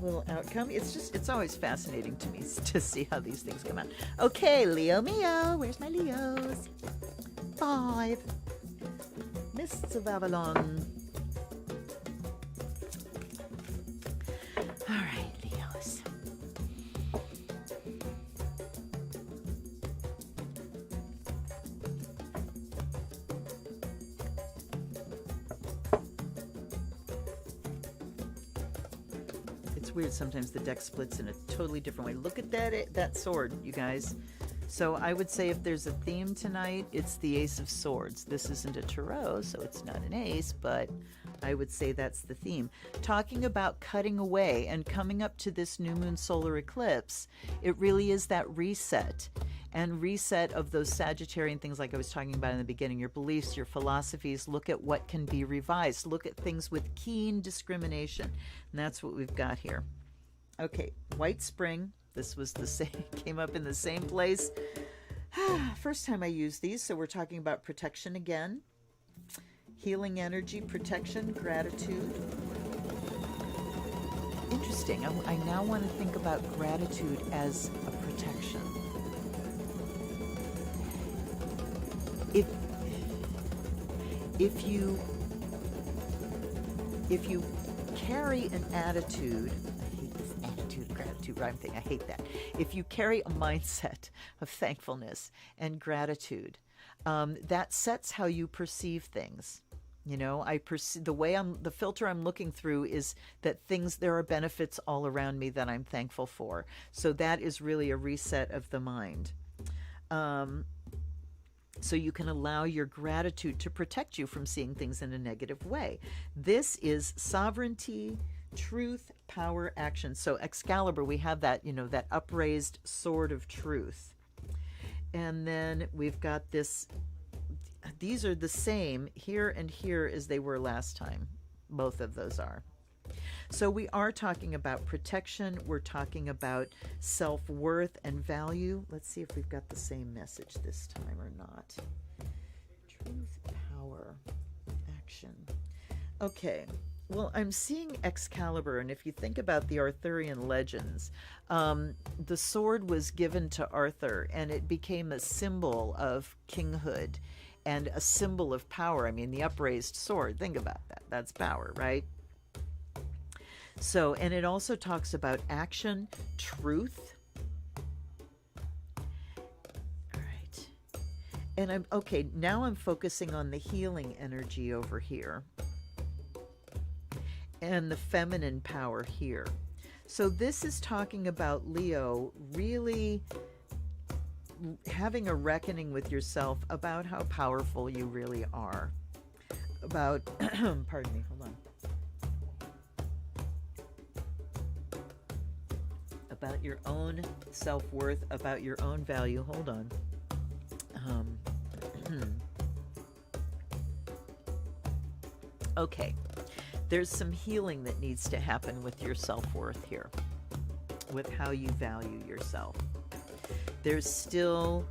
little outcome. It's always fascinating to me to see how these things come out. Okay, Leo Mio. Where's my Leos? 5. Mists of Avalon. All right, Leos. It's weird, sometimes the deck splits in a totally different way. Look at that sword, you guys. So I would say if there's a theme tonight, it's the Ace of Swords. This isn't a tarot, so it's not an ace, but I would say that's the theme. Talking about cutting away and coming up to this new moon solar eclipse, it really is that reset. And reset of those Sagittarian things like I was talking about in the beginning, your beliefs, your philosophies. Look at what can be revised. Look at things with keen discrimination. And that's what we've got here. Okay, White Spring. This was the same, came up in the same place. First time I used these, so we're talking about protection again. Healing energy, protection, gratitude. Interesting. I now want to think about gratitude as a protection. If you carry an attitude, I hate this attitude, gratitude rhyme thing, I hate that. If you carry a mindset of thankfulness and gratitude, that sets how you perceive things. You know, the filter I'm looking through is that there are benefits all around me that I'm thankful for. So that is really a reset of the mind. So you can allow your gratitude to protect you from seeing things in a negative way. This is sovereignty, truth, power, action. So Excalibur, we have that, you know, that upraised sword of truth. And then we've got this, these are the same here and here as they were last time. Both of those are. So we are talking about protection. We're talking about self-worth and value. Let's see if we've got the same message this time or not. Truth, power, action. Okay. Well, I'm seeing Excalibur, and if you think about the Arthurian legends, the sword was given to Arthur, and it became a symbol of kinghood and a symbol of power. I mean, the upraised sword, think about that. That's power, right? So, and it also talks about action, truth. All right. And now I'm focusing on the healing energy over here and the feminine power here. So this is talking about Leo really having a reckoning with yourself about how powerful you really are. About, pardon me, hold on. About your own self-worth, about your own value. Hold on. Okay. There's some healing that needs to happen with your self-worth here, with how you value yourself. There's still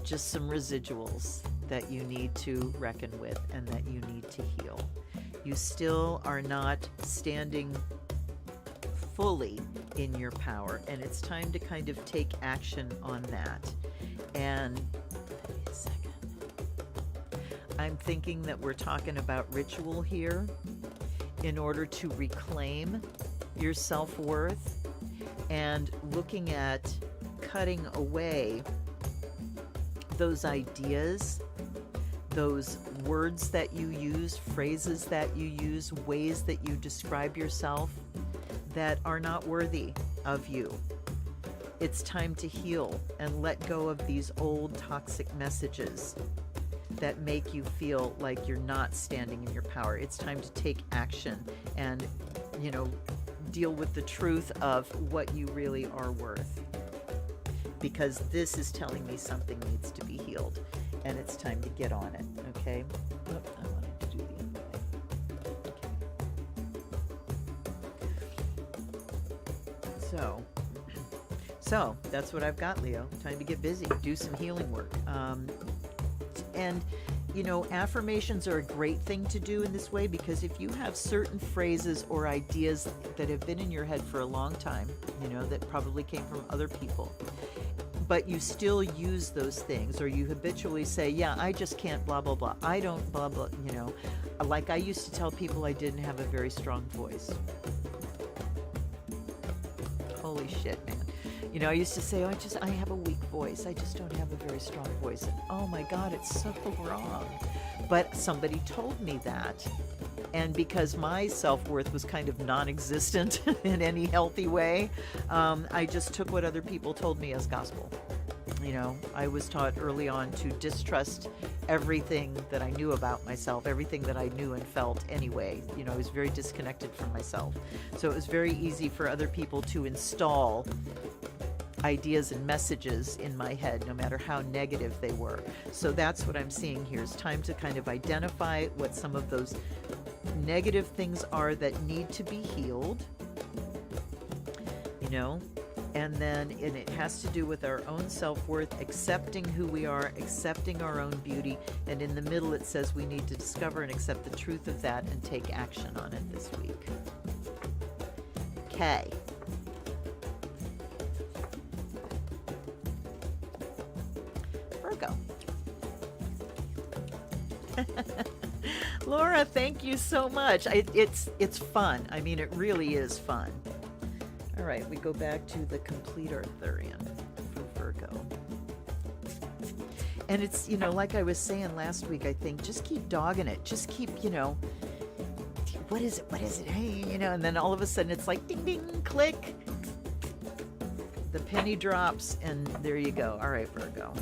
just some residuals that you need to reckon with and that you need to heal. You still are not standing fully in your power, and it's time to kind of take action on that. And wait a second. I'm thinking that we're talking about ritual here in order to reclaim your self-worth, and looking at cutting away those ideas, those words that you use, phrases that you use, ways that you describe yourself that are not worthy of you. It's time to heal and let go of these old toxic messages that make you feel like you're not standing in your power. It's time to take action and, deal with the truth of what you really are worth. Because this is telling me something needs to be healed, and it's time to get on it, okay? Oh, I wanted to do the other way. So that's what I've got, Leo. Time to get busy, do some healing work. And affirmations are a great thing to do in this way, because if you have certain phrases or ideas that have been in your head for a long time, that probably came from other people, but you still use those things, or you habitually say, yeah, I just can't blah, blah, blah. I don't blah, blah, like I used to tell people I didn't have a very strong voice. Holy shit, man. I used to say, I have a weak voice. I just don't have a very strong voice. And oh my God, it's so wrong. But somebody told me that. And because my self-worth was kind of non-existent in any healthy way, I just took what other people told me as gospel. I was taught early on to distrust everything that I knew about myself, everything that I knew and felt anyway. I was very disconnected from myself. So it was very easy for other people to install ideas and messages in my head, no matter how negative they were. So that's what I'm seeing here. It's time to kind of identify what some of those negative things are that need to be healed, and it has to do with our own self-worth, accepting who we are, accepting our own beauty, and in the middle it says we need to discover and accept the truth of that and take action on it this week. Okay. Virgo. Laura, thank you so much. It's fun. I mean, it really is fun. All right, we go back to the complete Arthurian for Virgo. And it's, like I was saying last week, I think, just keep dogging it. Just keep, what is it? What is it? Hey, and then all of a sudden it's like ding, ding, click. The penny drops, and there you go. All right, Virgo.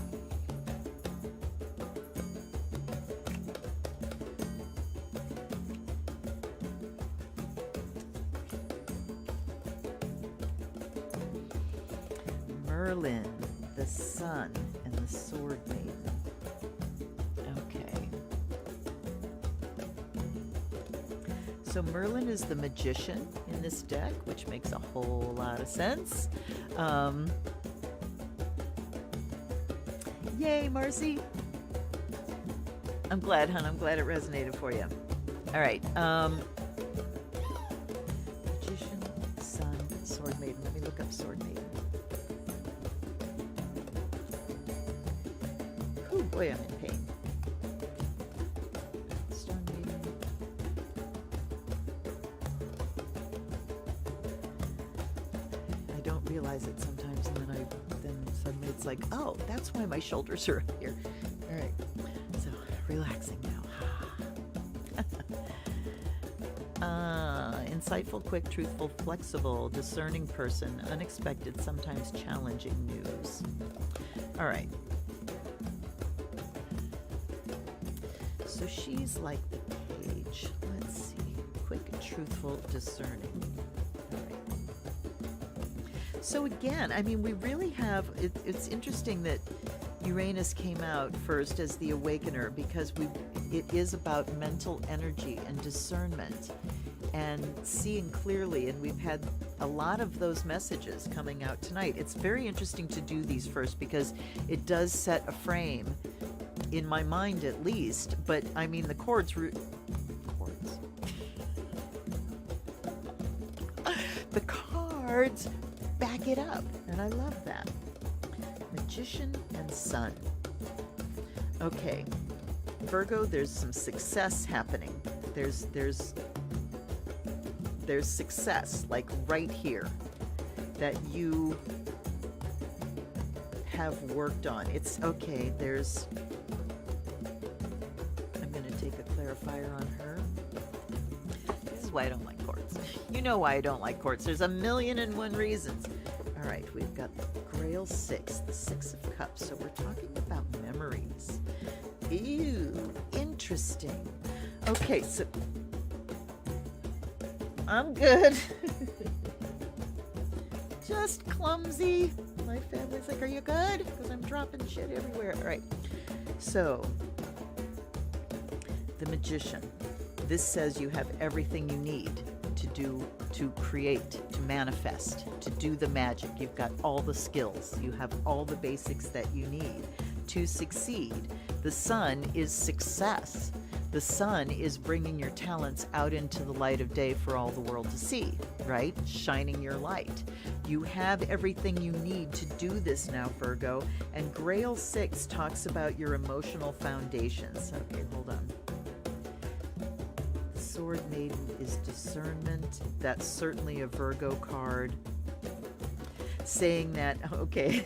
Merlin, the Sun, and the Sword Maiden. Okay. So Merlin is the magician in this deck, which makes a whole lot of sense. Yay, Marcy. I'm glad, hon. I'm glad it resonated for you. All right. Magician, Sun, Sword Maiden. Let me look up Sword Maiden. Oh boy, I'm in pain. Stone Maiden. I don't realize it sometimes, and then suddenly it's like, oh, that's why my shoulders are up here. All right. So relaxing now. Insightful, quick, truthful, flexible, discerning person, unexpected, sometimes challenging news. All right. So she's like the page. Let's see. Quick, truthful, discerning. All right. So again, I mean, we really have, it's interesting that Uranus came out first as the awakener, because it is about mental energy and discernment and seeing clearly, and we've had a lot of those messages coming out tonight. It's very interesting to do these first because it does set a frame, in my mind at least, but I mean the chords the cards back it up, and I love that. Magician and Sun. Okay, Virgo, there's some success happening. There's success, like right here, that you have worked on. It's okay. I'm going to take a clarifier on her. This is why I don't like courts. You know why I don't like courts. There's 1,000,001 reasons. All right, we've got the Grail 6, the 6 of Cups. So we're talking about memories. Ew, interesting. Okay, so I'm good. Just clumsy. My family's like, are you good? Because I'm dropping shit everywhere. All right. So, the Magician. This says you have everything you need to create, to manifest, to do the magic. You've got all the skills. You have all the basics that you need to succeed. The Sun is success. The Sun is bringing your talents out into the light of day for all the world to see, right? Shining your light. You have everything you need to do this now, Virgo. And Grail 6 talks about your emotional foundations. Okay, hold on. Sword Maiden is discernment. That's certainly a Virgo card. Saying that, okay,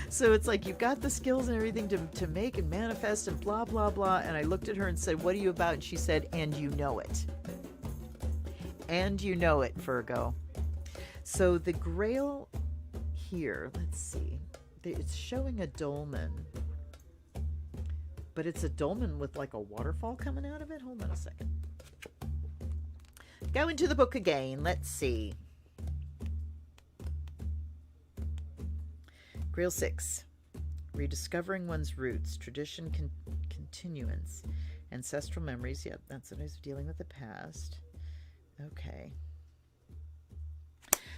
so it's like you've got the skills and everything to make and manifest and blah, blah, blah. And I looked at her and said, what are you about? And she said, and you know it. And you know it, Virgo. So the Grail here, let's see, it's showing a dolmen. But it's a dolmen with like a waterfall coming out of it. Hold on a second. Go into the book again. Let's see. Grail 6, rediscovering one's roots, tradition, continuance, ancestral memories. Yep, that's what I was dealing with the past. Okay.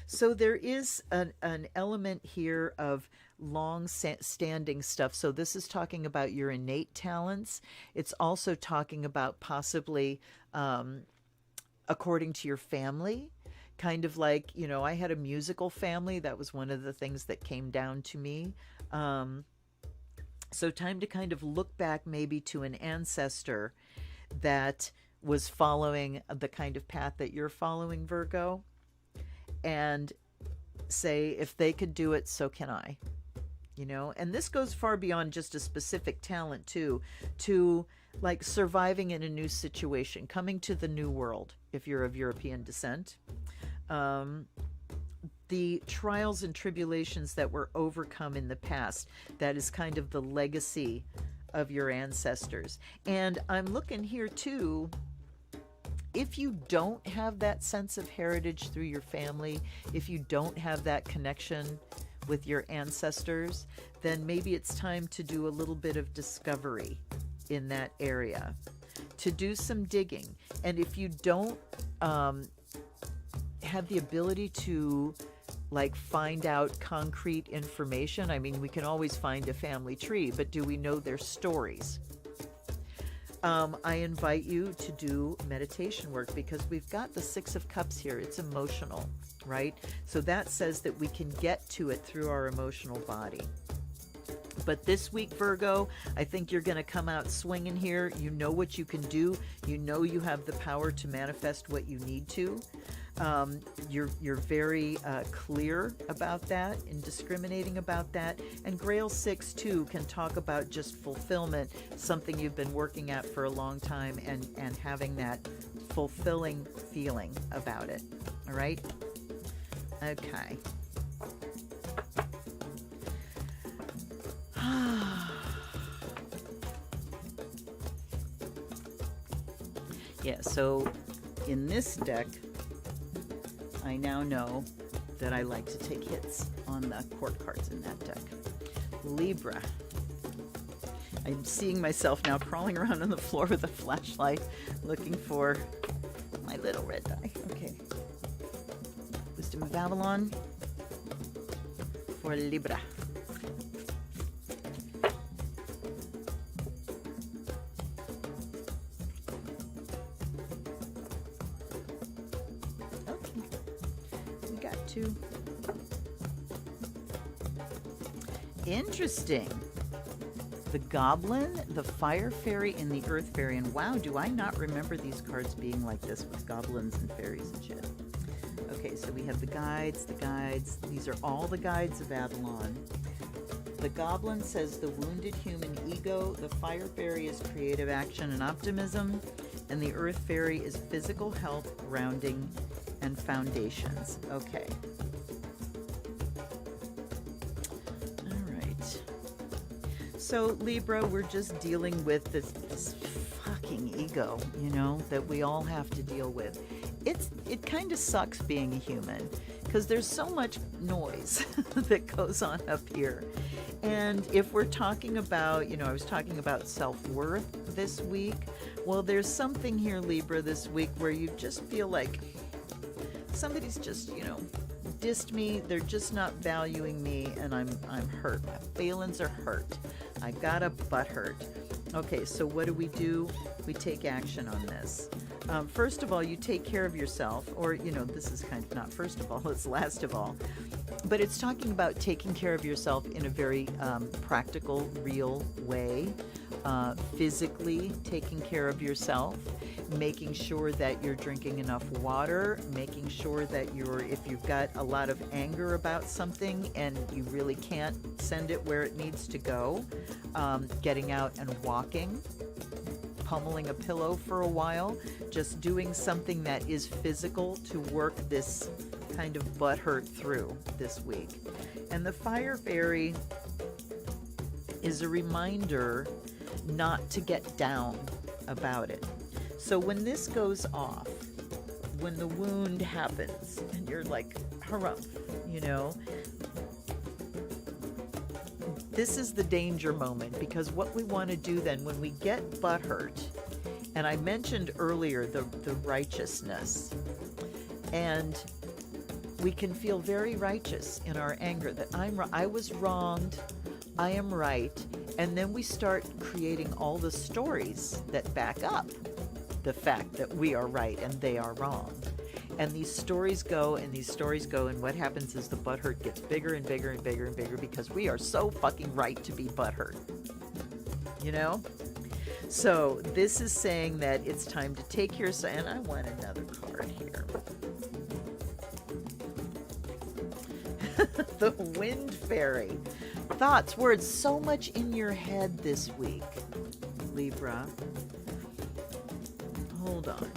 So there is an element here of long-standing stuff. So this is talking about your innate talents. It's also talking about possibly according to your family. Kind of like, you know, I had a musical family. That was one of the things that came down to me. So time to kind of look back maybe to an ancestor that was following the kind of path that you're following, Virgo, and say, if they could do it, so can I. You know, and this goes far beyond just a specific talent too, to like surviving in a new situation, coming to the new world, if you're of European descent. The trials and tribulations that were overcome in the past, that is kind of the legacy of your ancestors. And I'm looking here too, if you don't have that sense of heritage through your family, if you don't have that connection with your ancestors, then maybe it's time to do a little bit of discovery in that area, to do some digging. And if you don't have the ability to like find out concrete information, I mean, we can always find a family tree, but do we know their stories? I invite you to do meditation work, because we've got the Six of Cups here. It's emotional, right? So that says that we can get to it through our emotional body. But this week, Virgo, I think you're going to come out swinging here. You know what you can do. You know you have the power to manifest what you need to. You're very clear about that and discriminating about that. And Grail 6 too can talk about just fulfillment, something you've been working at for a long time, and having that fulfilling feeling about it. All right? Okay. Yeah, so in this deck, I now know that I like to take hits on the court cards in that deck. Libra. I'm seeing myself now crawling around on the floor with a flashlight, looking for my little red die. Okay. Wisdom of Avalon for Libra. Interesting. The Goblin, the Fire Fairy, and the Earth Fairy. And wow, do I not remember these cards being like this with goblins and fairies and shit. Okay, so we have the guides, the guides. These are all the guides of Avalon. The Goblin says the wounded human ego. The Fire Fairy is creative action and optimism. And the Earth Fairy is physical health, grounding, and foundations. Okay. So Libra, we're just dealing with this fucking ego, you know, that we all have to deal with. It kind of sucks being a human, because there's so much noise that goes on up here. And if we're talking about, you know, I was talking about self-worth this week. Well, there's something here, Libra, this week where you just feel like somebody's just, you know, dissed me. They're just not valuing me, and I'm hurt. My feelings are hurt. I got a butt hurt. Okay, so what do? We take action on this. First of all, you take care of yourself, or, you know, this is kind of not first of all, it's last of all. But it's talking about taking care of yourself in a very practical, real way. Physically taking care of yourself, making sure that you're drinking enough water, making sure that if you've got a lot of anger about something and you really can't send it where it needs to go, getting out and walking, pummeling a pillow for a while, just doing something that is physical to work this kind of butthurt through this week. And the Fire Fairy is a reminder not to get down about it. So when this goes off, when the wound happens, and you're like, harumph, you know, this is the danger moment, because what we want to do then when we get butthurt, and I mentioned earlier the righteousness, and we can feel very righteous in our anger that I was wronged, I am right. And then we start creating all the stories that back up the fact that we are right and they are wrong. And these stories go and these stories go, and what happens is the butthurt gets bigger and bigger and bigger and bigger, because we are so fucking right to be butthurt. You know? So this is saying that it's time to take care of, and I want another card here. The Wind Fairy. Thoughts, words, so much in your head this week, Libra. Hold on.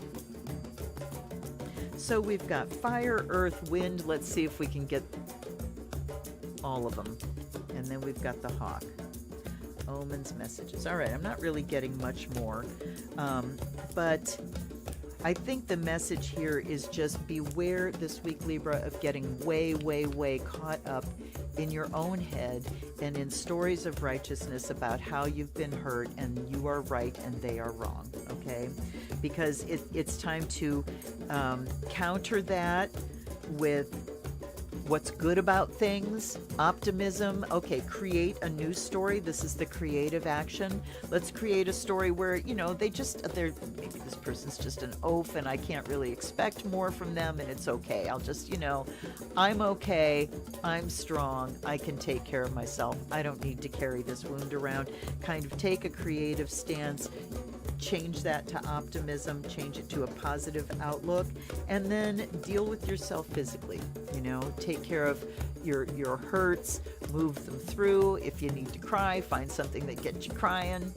So we've got fire, earth, wind. Let's see if we can get all of them. And then we've got the hawk. Omens, messages. All right, I'm not really getting much more. But I think the message here is just beware this week, Libra, of getting way, way, way caught up in your own head and in stories of righteousness about how you've been hurt and you are right and they are wrong, okay? Because it's time to counter that with what's good about things, optimism. Okay, create a new story. This is the creative action. Let's create a story where, you know, maybe this person's just an oaf and I can't really expect more from them, and it's okay. I'll just, you know, I'm okay. I'm strong. I can take care of myself. I don't need to carry this wound around. Kind of take a creative stance, change that to optimism, change it to a positive outlook, and then deal with yourself physically. You know, take care of your hurts, move them through. If you need to cry, find something that gets you crying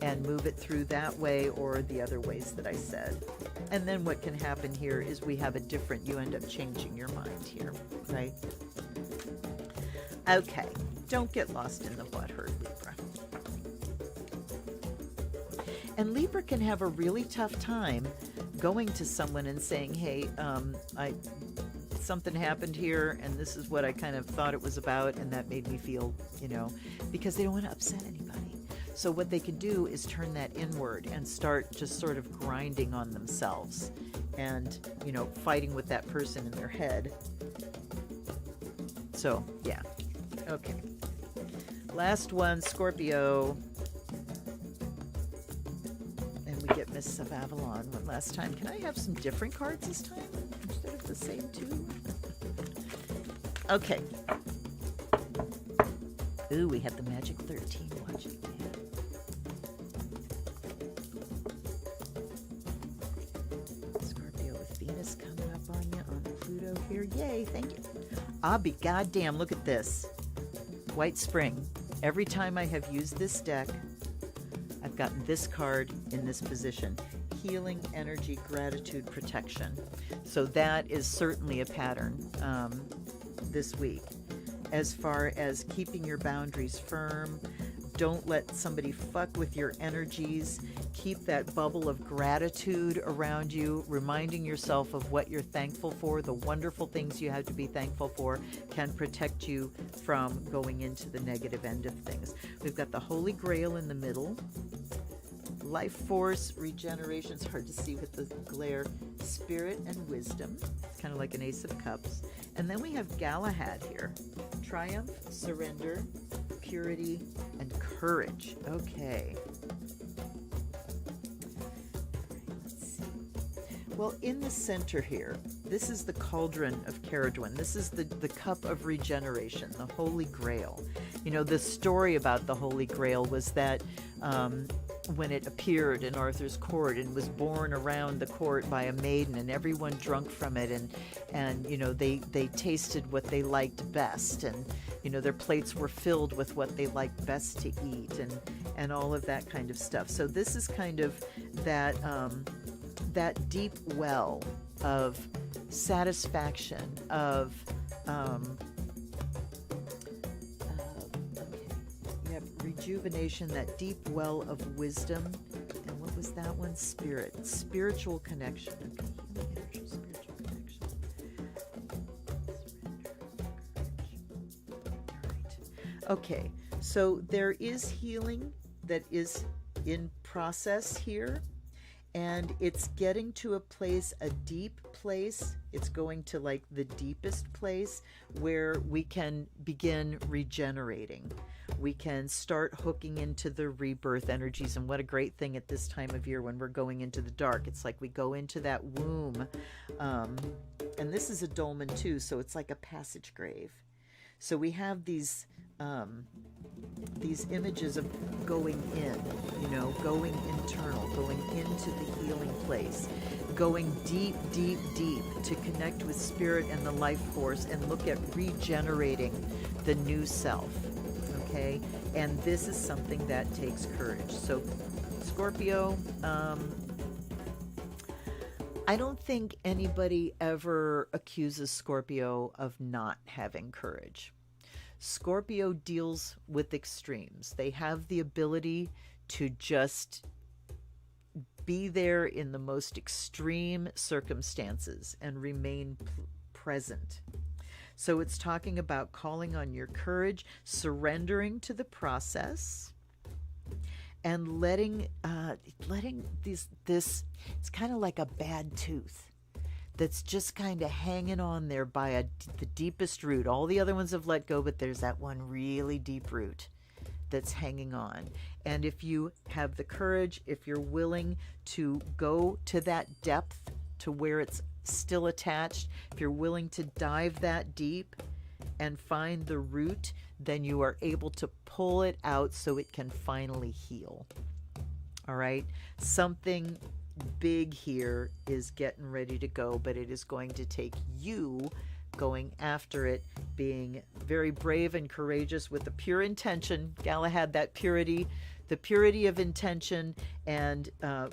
and move it through that way or the other ways that I said. And then what can happen here is you end up changing your mind here, right? Okay, don't get lost in the what hurt, Libra. And Libra can have a really tough time going to someone and saying, hey, something happened here, and this is what I kind of thought it was about, and that made me feel, you know, because they don't want to upset anybody. So what they can do is turn that inward and start just sort of grinding on themselves and, you know, fighting with that person in their head. So, yeah. Okay. Last one, Scorpio. And we get Miss of Avalon one last time. Can I have some different cards this time instead of the same two? Okay. Ooh, we have the Magic 13 watching. Yeah. Scorpio with Venus coming up on you on Pluto here. Yay, thank you. I'll be goddamn, look at this. White Spring. Every time I have used this deck, I've gotten this card in this position. Healing, energy, gratitude, protection. So that is certainly a pattern this week. As far as keeping your boundaries firm, don't let somebody fuck with your energies. Keep that bubble of gratitude around you, reminding yourself of what you're thankful for. The wonderful things you have to be thankful for can protect you from going into the negative end of things. We've got the Holy Grail in the middle. Life force, regeneration, it's hard to see with the glare, spirit and wisdom, kind of like an Ace of Cups. And then we have Galahad here. Triumph, surrender, purity, and courage. Okay. Let's see. Well, in the center here, this is the cauldron of Caradwen. This is the cup of regeneration, the Holy Grail. You know, the story about the Holy Grail was that when it appeared in Arthur's court and was borne around the court by a maiden, and everyone drunk from it, and you know, they tasted what they liked best, and you know, their plates were filled with what they liked best to eat, and all of that kind of stuff. So this is kind of that that deep well of satisfaction, of rejuvenation, that deep well of wisdom. And what was that one? Spirit, spiritual connection. Okay, healing energy, spiritual connection. Surrender, courage. All right. Okay, so there is healing that is in process here, and it's getting to a place, a deep place. It's going to like the deepest place where we can begin regenerating. We can start hooking into the rebirth energies, and what a great thing at this time of year when we're going into the dark. It's like we go into that womb, and this is a dolmen too, so it's like a passage grave. So we have these images of going in, you know, going internal, going into the healing place, going deep, deep, deep to connect with spirit and the life force and look at regenerating the new self. Okay, and this is something that takes courage. So Scorpio, I don't think anybody ever accuses Scorpio of not having courage. Scorpio deals with extremes. They have the ability to just be there in the most extreme circumstances and remain present. So it's talking about calling on your courage, surrendering to the process, and letting this, it's kind of like a bad tooth. that's just kind of hanging on there by the deepest root. All the other ones have let go, but there's that one really deep root that's hanging on. And if you have the courage, if you're willing to go to that depth to where it's still attached, if you're willing to dive that deep and find the root, then you are able to pull it out so it can finally heal. All right? Something big here is getting ready to go, but it is going to take you going after it, being very brave and courageous with a pure intention. Galahad, that purity, the purity of intention and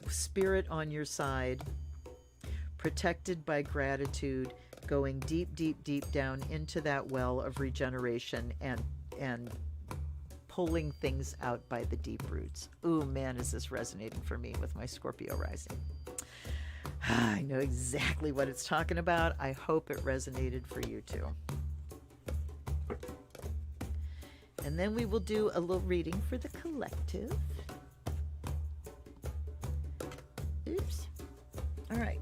spirit on your side, protected by gratitude, going deep, deep, deep down into that well of regeneration and pulling things out by the deep roots. Ooh, man, is this resonating for me with my Scorpio rising. I know exactly what it's talking about. I hope it resonated for you too. And then we will do a little reading for the collective. Oops. All right.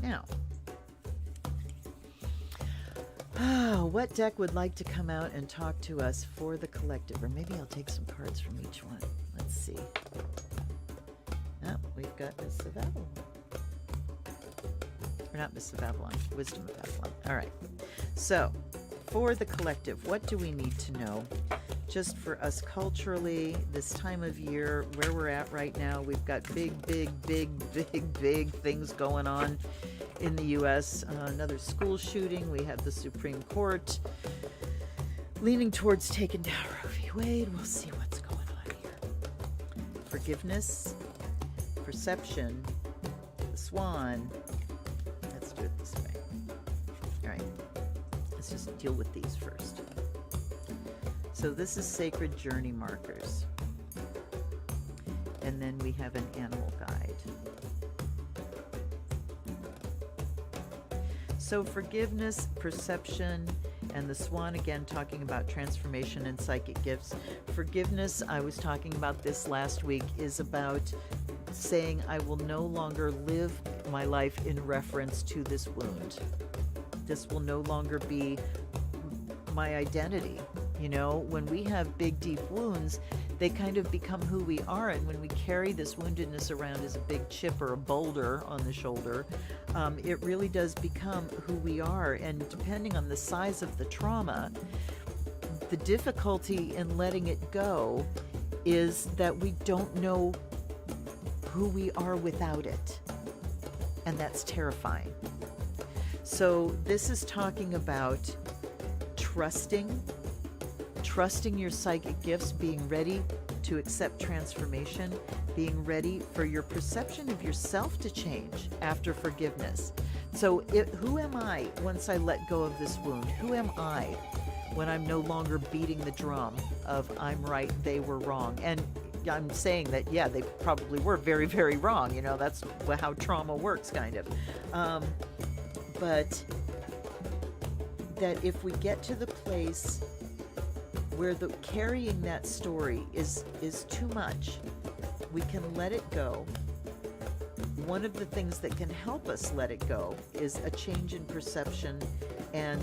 Now, what deck would like to come out and talk to us for the collective? Or maybe I'll take some cards from each one. Let's see. Oh, we've got Miss of Avalon. Or not Miss of Avalon, Wisdom of Avalon. All right. So, for the collective, what do we need to know? Just for us culturally, this time of year, where we're at right now, we've got big things going on in the U.S. Another school shooting. We have the Supreme Court leaning towards taking down Roe v. Wade. We'll see what's going on here. Forgiveness, perception, the swan. Let's do it this way. All right. Let's just deal with these first. So this is sacred journey markers. And then we have an animal guide. So forgiveness, perception, and the swan, again, talking about transformation and psychic gifts. Forgiveness, I was talking about this last week, is about saying I will no longer live my life in reference to this wound. This will no longer be my identity. You know, when we have big, deep wounds, they kind of become who we are. And when we carry this woundedness around as a big chip or a boulder on the shoulder, it really does become who we are. And depending on the size of the trauma, the difficulty in letting it go is that we don't know who we are without it. And that's terrifying. So this is talking about trusting your psychic gifts, being ready to accept transformation, being ready for your perception of yourself to change after forgiveness. So who am I once I let go of this wound? Who am I when I'm no longer beating the drum of I'm right, they were wrong? And I'm saying that, yeah, they probably were very, very wrong. You know, that's how trauma works, kind of. But that if we get to the place where the carrying that story is too much, we can let it go. One of the things that can help us let it go is a change in perception and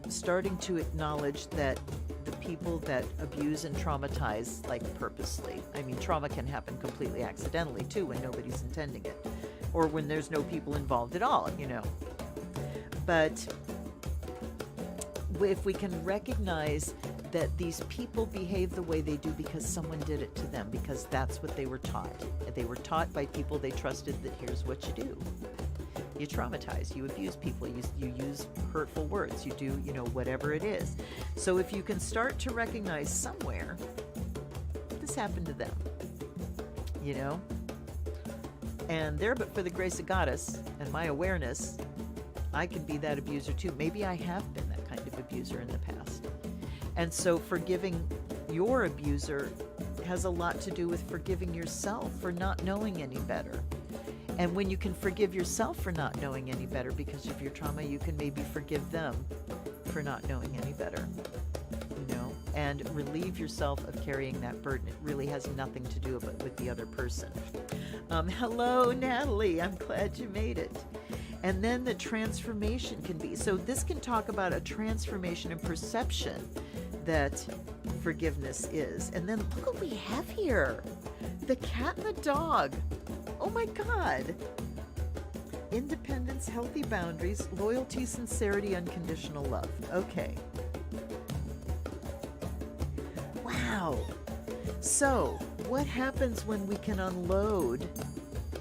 starting to acknowledge that the people that abuse and traumatize, like purposely, I mean, trauma can happen completely accidentally too when nobody's intending it, or when there's no people involved at all, you know. But if we can recognize that these people behave the way they do because someone did it to them, because that's what they were taught. They were taught by people they trusted that here's what you do. You traumatize, you abuse people, you use hurtful words, you do, you know, whatever it is. So if you can start to recognize somewhere, this happened to them, you know? And there, but for the grace of Goddess and my awareness, I can be that abuser too. Maybe I have been that kind of abuser in the past. And so forgiving your abuser has a lot to do with forgiving yourself for not knowing any better. And when you can forgive yourself for not knowing any better because of your trauma, you can maybe forgive them for not knowing any better, you know, and relieve yourself of carrying that burden. It really has nothing to do with the other person. Hello, Natalie. I'm glad you made it. And then the transformation can be, so this can talk about a transformation in perception that forgiveness is. And then look what we have here. The cat and the dog. Oh my God. Independence, healthy boundaries, loyalty, sincerity, unconditional love. Okay. Wow. So, what happens when we can unload,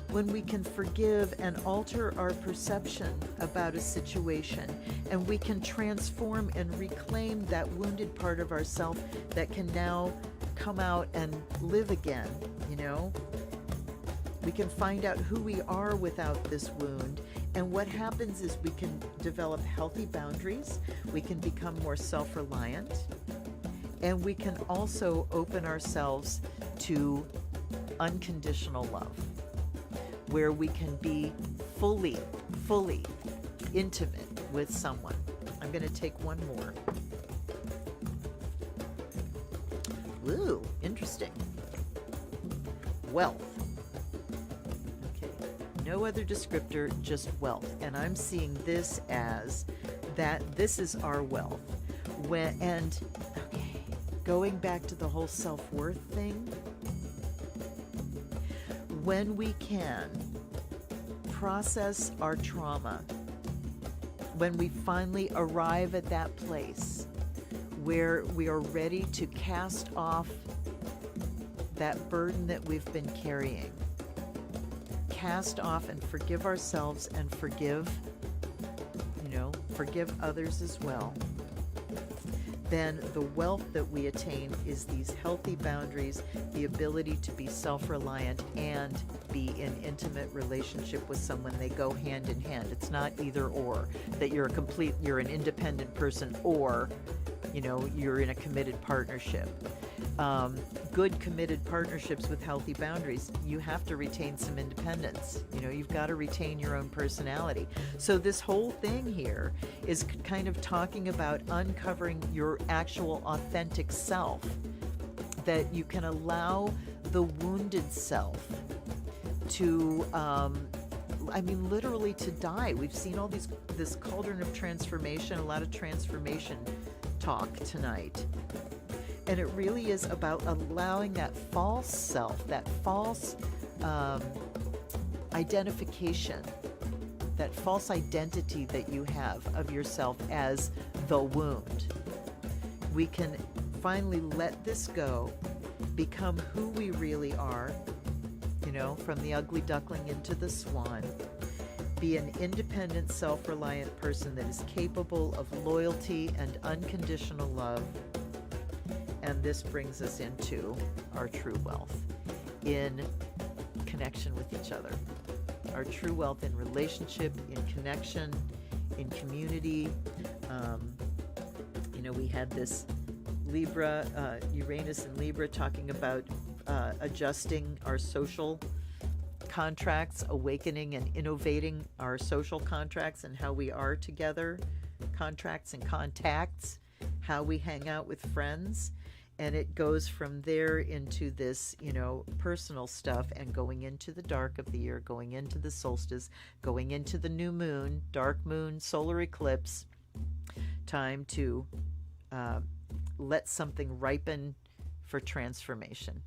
when we can forgive and alter our perception about a situation, and we can transform and reclaim that wounded part of ourself that can now come out and live again, you know? We can find out who we are without this wound. And what happens is we can develop healthy boundaries. We can become more self-reliant. And we can also open ourselves to unconditional love, where we can be fully intimate with someone. I'm going to take one more. Ooh, interesting. Wealth. No other descriptor, just wealth. And I'm seeing this as that this is our wealth. Going back to the whole self-worth thing, when we can process our trauma, when we finally arrive at that place where we are ready to cast off that burden that we've been carrying, cast off and forgive ourselves and forgive others as well, then the wealth that we attain is these healthy boundaries, the ability to be self-reliant and be in intimate relationship with someone. They go hand in hand. It's not either or, that you're an independent person or, you're in a committed partnership. Good committed partnerships with healthy boundaries, you have to retain some independence. You've got to retain your own personality. So this whole thing here is kind of talking about uncovering your actual authentic self, that you can allow the wounded self to, literally to die. We've seen all this cauldron of transformation, a lot of transformation talk tonight. And it really is about allowing that false self, that false identification, that false identity that you have of yourself as the wound. We can finally let this go, become who we really are, from the ugly duckling into the swan, be an independent, self-reliant person that is capable of loyalty and unconditional love. And this brings us into our true wealth in connection with each other. Our true wealth in relationship, in connection, in community. We had this Libra, Uranus and Libra talking about adjusting our social contracts, awakening and innovating our social contracts and how we are together, contracts and contacts, how we hang out with friends. And it goes from there into this, personal stuff, and going into the dark of the year, going into the solstice, going into the new moon, dark moon, solar eclipse, time to let something ripen for transformation.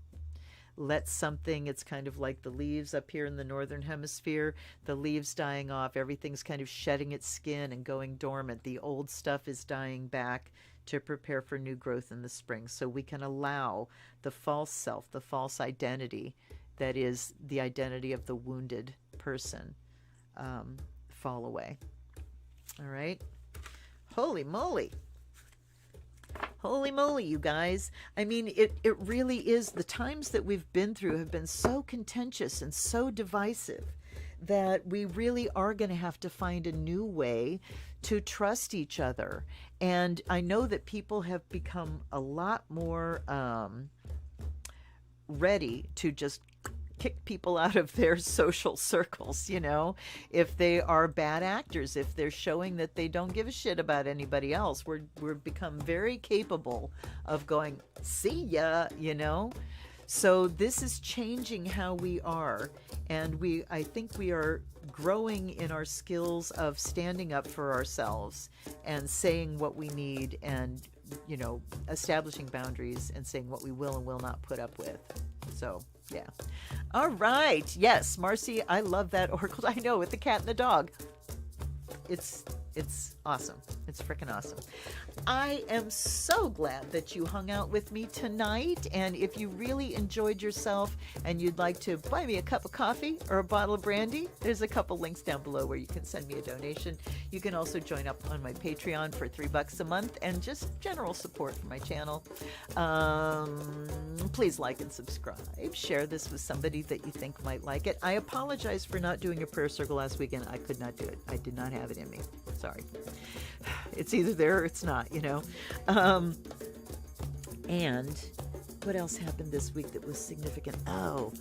Let something, it's kind of like the leaves up here in the northern hemisphere, the leaves dying off, everything's kind of shedding its skin and going dormant. The old stuff is dying back to prepare for new growth in the spring. So we can allow the false self, the false identity that is the identity of the wounded person, fall away. All right? Holy moly. Holy moly, you guys. It really is. The times that we've been through have been so contentious and so divisive that we really are going to have to find a new way to trust each other. And I know that people have become a lot more ready to just kick people out of their social circles, if they are bad actors, if they're showing that they don't give a shit about anybody else. We're become very capable of going, see ya, So this is changing how we are, and I think we are growing in our skills of standing up for ourselves and saying what we need, and establishing boundaries and saying what we will and will not put up with. So yeah. All right. Yes, Marcy, I love that oracle. I know, with the cat and the dog. It's awesome. It's freaking awesome. I am so glad that you hung out with me tonight. And if you really enjoyed yourself and you'd like to buy me a cup of coffee or a bottle of brandy, there's a couple links down below where you can send me a donation. You can also join up on my Patreon for $3 a month and just general support for my channel. Please like and subscribe. Share this with somebody that you think might like it. I apologize for not doing a prayer circle last weekend. I could not do it. I did not have it in me. Sorry. It's either there or it's not, And what else happened this week that was significant? Oh,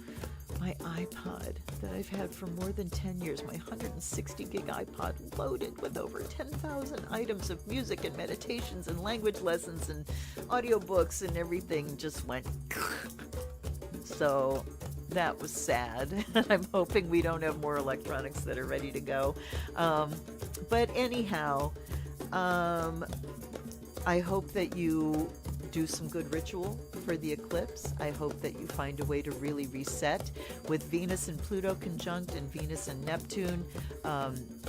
my iPod that I've had for more than 10 years, my 160 gig iPod loaded with over 10,000 items of music and meditations and language lessons and audiobooks and everything just went. So that was sad. I'm hoping we don't have more electronics that are ready to go. But anyhow, I hope that you do some good ritual for the eclipse. I hope that you find a way to really reset. With Venus and Pluto conjunct and Venus and Neptune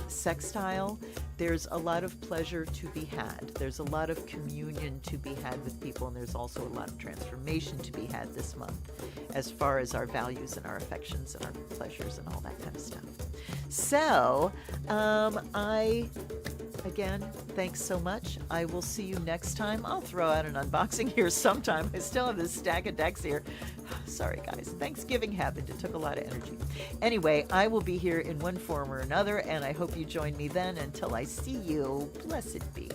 sextile, there's a lot of pleasure to be had. There's a lot of communion to be had with people, and there's also a lot of transformation to be had this month as far as our values and our affections and our pleasures and all that kind of stuff. So, again, thanks so much. I will see you next time. I'll throw out an unboxing here sometime. I still have this stack of decks here. Sorry, guys. Thanksgiving happened. It took a lot of energy. Anyway, I will be here in one form or another, and I hope you join me then. Until I see you, blessed be.